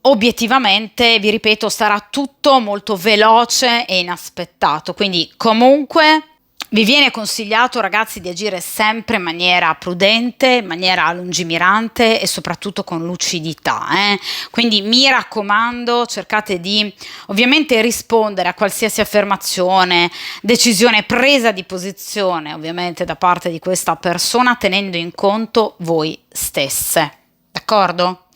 obiettivamente, vi ripeto, sarà tutto molto veloce e inaspettato, quindi comunque vi viene consigliato, ragazzi, di agire sempre in maniera prudente, in maniera lungimirante e soprattutto con lucidità. Quindi mi raccomando, cercate di ovviamente rispondere a qualsiasi affermazione, decisione, presa di posizione, ovviamente da parte di questa persona, tenendo in conto voi stesse. D'accordo?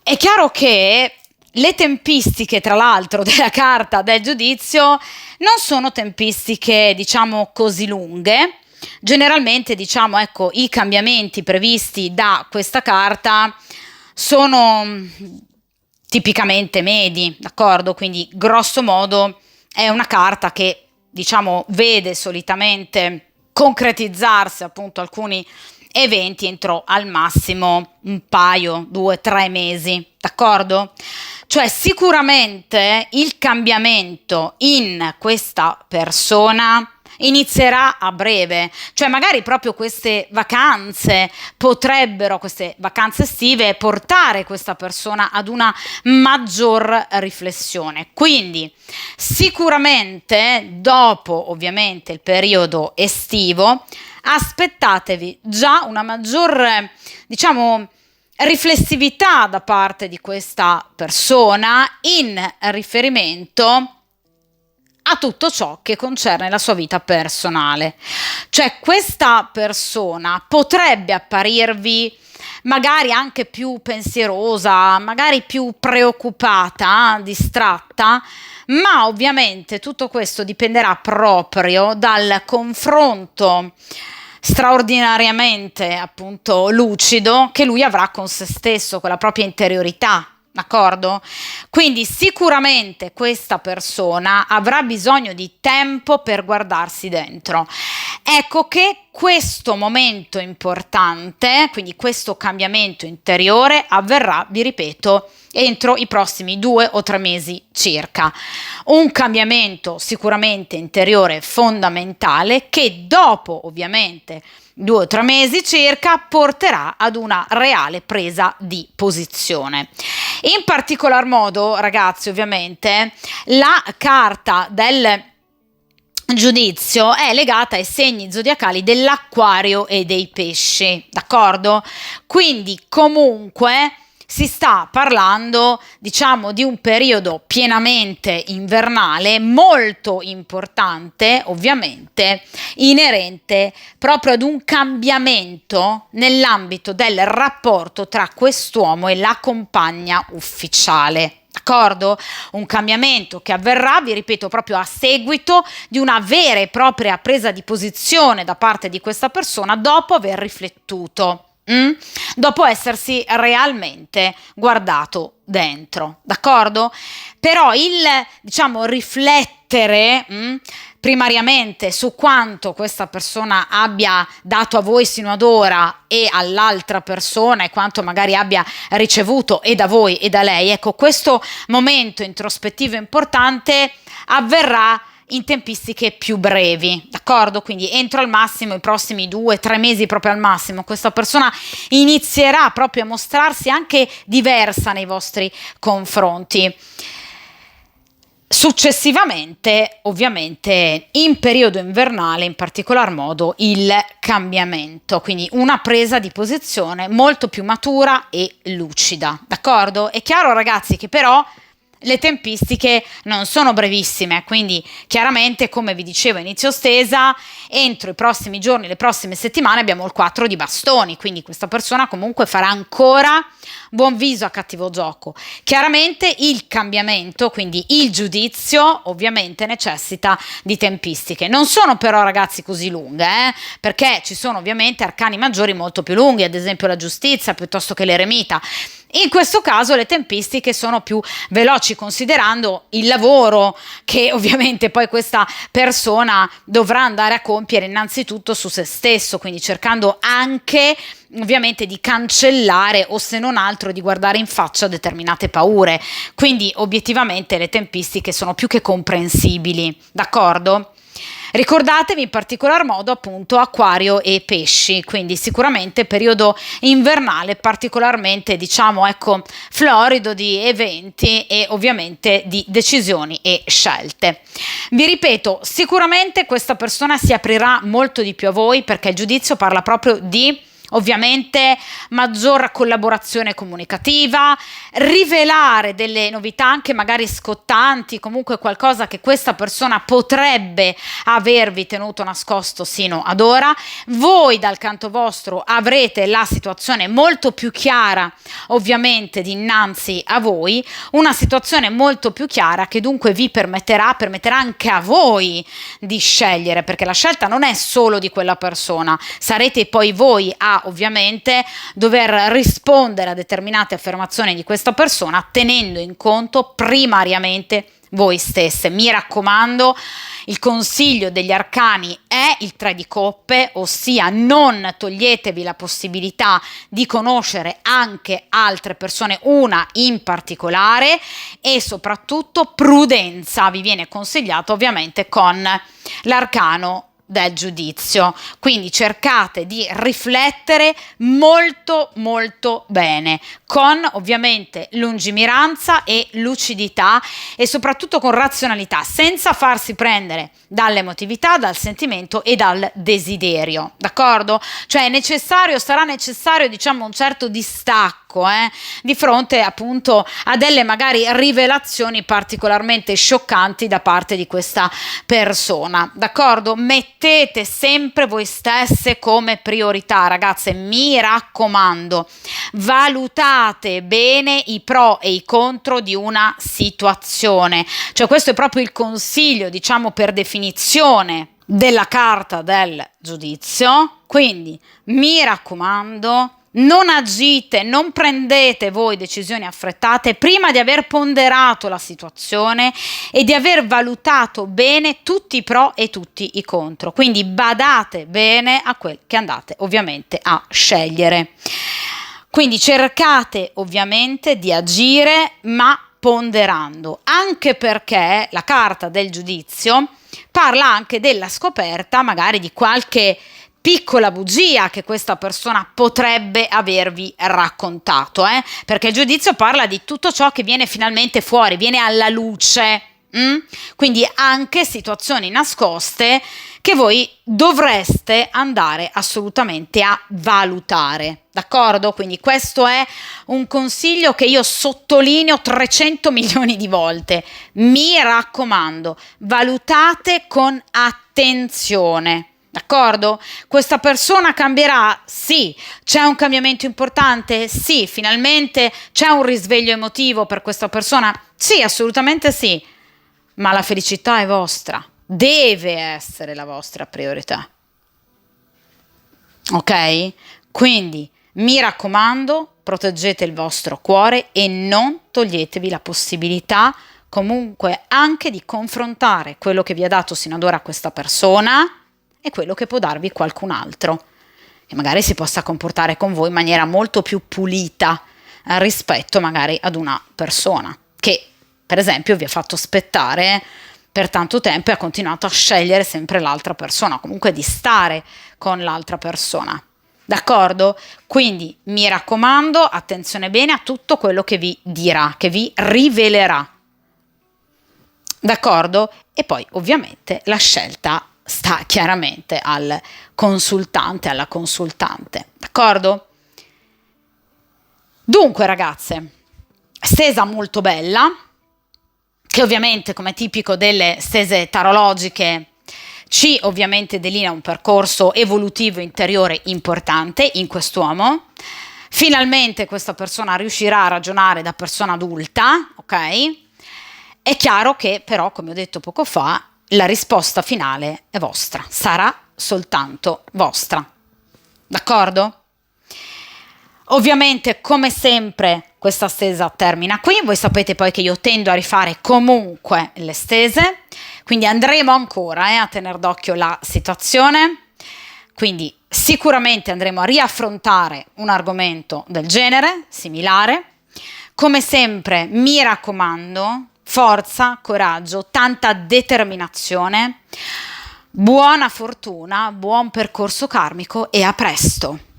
È chiaro che le tempistiche, tra l'altro, della carta del giudizio non sono tempistiche, diciamo, così lunghe. Generalmente, diciamo, ecco, i cambiamenti previsti da questa carta sono tipicamente medi, d'accordo? Quindi, grosso modo, è una carta che, diciamo, vede solitamente concretizzarsi appunto alcuni eventi entro al massimo un paio, 2, 3 mesi, d'accordo? Cioè sicuramente il cambiamento in questa persona inizierà a breve, cioè magari proprio queste vacanze estive, portare questa persona ad una maggior riflessione. Quindi sicuramente dopo ovviamente il periodo estivo aspettatevi già una maggior, diciamo, riflessività da parte di questa persona in riferimento a tutto ciò che concerne la sua vita personale. Cioè questa persona potrebbe apparirvi magari anche più pensierosa, magari più preoccupata, distratta, ma ovviamente tutto questo dipenderà proprio dal confronto straordinariamente appunto lucido che lui avrà con se stesso, con la propria interiorità. D'accordo? Quindi sicuramente questa persona avrà bisogno di tempo per guardarsi dentro. Ecco che questo momento importante, quindi questo cambiamento interiore, avverrà, vi ripeto, entro i prossimi 2 o 3 mesi circa. Un cambiamento sicuramente interiore fondamentale che dopo ovviamente 2 o 3 mesi circa porterà ad una reale presa di posizione. In particolar modo, ragazzi, ovviamente la carta del giudizio è legata ai segni zodiacali dell'Acquario e dei Pesci, d'accordo? Quindi comunque si sta parlando, diciamo, di un periodo pienamente invernale, molto importante, ovviamente, inerente proprio ad un cambiamento nell'ambito del rapporto tra quest'uomo e la compagna ufficiale. D'accordo? Un cambiamento che avverrà, vi ripeto, proprio a seguito di una vera e propria presa di posizione da parte di questa persona dopo aver riflettuto. Dopo essersi realmente guardato dentro, d'accordo? Però il, diciamo, riflettere primariamente su quanto questa persona abbia dato a voi sino ad ora e all'altra persona e quanto magari abbia ricevuto e da voi e da lei, ecco, questo momento introspettivo importante avverrà in tempistiche più brevi, d'accordo? Quindi entro al massimo i prossimi 2 o 3 mesi, proprio al massimo, questa persona inizierà proprio a mostrarsi anche diversa nei vostri confronti. Successivamente, ovviamente, in periodo invernale, in particolar modo, il cambiamento, quindi una presa di posizione molto più matura e lucida, d'accordo? È chiaro, ragazzi, che però le tempistiche non sono brevissime, quindi chiaramente, come vi dicevo a inizio stesa, entro i prossimi giorni, le prossime settimane abbiamo il 4 di bastoni, quindi questa persona comunque farà ancora buon viso a cattivo gioco. Chiaramente il cambiamento, quindi il giudizio, ovviamente necessita di tempistiche. Non sono però, ragazzi, così lunghe, perché ci sono ovviamente arcani maggiori molto più lunghi, ad esempio la giustizia piuttosto che l'eremita. In questo caso le tempistiche sono più veloci, considerando il lavoro che ovviamente poi questa persona dovrà andare a compiere innanzitutto su se stesso, quindi cercando anche ovviamente di cancellare o se non altro di guardare in faccia determinate paure. Quindi obiettivamente le tempistiche sono più che comprensibili, d'accordo? Ricordatevi in particolar modo appunto Acquario e Pesci, quindi sicuramente periodo invernale particolarmente ecco, florido di eventi e ovviamente di decisioni e scelte. Vi ripeto, sicuramente questa persona si aprirà molto di più a voi perché il giudizio parla proprio di ovviamente maggior collaborazione comunicativa, rivelare delle novità anche magari scottanti, comunque qualcosa che questa persona potrebbe avervi tenuto nascosto sino ad ora. Voi dal canto vostro avrete la situazione molto più chiara ovviamente dinanzi a voi, una situazione molto più chiara che dunque vi permetterà anche a voi di scegliere, perché la scelta non è solo di quella persona, sarete poi voi a ovviamente dover rispondere a determinate affermazioni di questa persona tenendo in conto primariamente voi stesse. Mi raccomando, il consiglio degli arcani è il 3 di coppe, ossia non toglietevi la possibilità di conoscere anche altre persone, una in particolare, e soprattutto prudenza vi viene consigliato ovviamente con l'arcano del giudizio, quindi cercate di riflettere molto bene con ovviamente lungimiranza e lucidità e soprattutto con razionalità, senza farsi prendere dall'emotività, dal sentimento e dal desiderio, d'accordo? Cioè sarà necessario un certo distacco di fronte appunto a delle magari rivelazioni particolarmente scioccanti da parte di questa persona, d'accordo? Mettete sempre voi stesse come priorità, ragazze, mi raccomando, valutate bene i pro e i contro di una situazione, cioè questo è proprio il consiglio, per definizione della carta del giudizio, quindi mi raccomando, non agite, non prendete voi decisioni affrettate prima di aver ponderato la situazione e di aver valutato bene tutti i pro e tutti i contro. Quindi badate bene a quel che andate ovviamente a scegliere. Quindi cercate ovviamente di agire ma ponderando, anche perché la carta del giudizio parla anche della scoperta magari di qualche piccola bugia che questa persona potrebbe avervi raccontato, perché il giudizio parla di tutto ciò che viene finalmente fuori, viene alla luce, quindi anche situazioni nascoste che voi dovreste andare assolutamente a valutare, d'accordo? Quindi questo è un consiglio che io sottolineo 300 milioni di volte, mi raccomando, valutate con attenzione. D'accordo? Questa persona cambierà? Sì. C'è un cambiamento importante? Sì. Finalmente c'è un risveglio emotivo per questa persona? Sì, assolutamente sì. Ma la felicità è vostra. Deve essere la vostra priorità. Ok? Quindi mi raccomando, proteggete il vostro cuore e non toglietevi la possibilità comunque anche di confrontare quello che vi ha dato sino ad ora questa persona e quello che può darvi qualcun altro, che magari si possa comportare con voi in maniera molto più pulita rispetto magari ad una persona che, per esempio, vi ha fatto aspettare per tanto tempo e ha continuato a scegliere sempre l'altra persona, comunque di stare con l'altra persona. D'accordo? Quindi mi raccomando, attenzione bene a tutto quello che vi dirà, che vi rivelerà. D'accordo? E poi ovviamente la scelta sta chiaramente al consultante, alla consultante, d'accordo? Dunque ragazze, stesa molto bella, che ovviamente come tipico delle stese tarologiche ci ovviamente delinea un percorso evolutivo interiore importante in quest'uomo. Finalmente questa persona riuscirà a ragionare da persona adulta, ok? È chiaro che però, come ho detto poco fa, la risposta finale è vostra, sarà soltanto vostra, d'accordo? Ovviamente, come sempre, questa stesa termina qui, voi sapete poi che io tendo a rifare comunque le stese, quindi andremo ancora a tenere d'occhio la situazione, quindi sicuramente andremo a riaffrontare un argomento del genere, similare, come sempre mi raccomando, forza, coraggio, tanta determinazione. Buona fortuna, buon percorso karmico e a presto!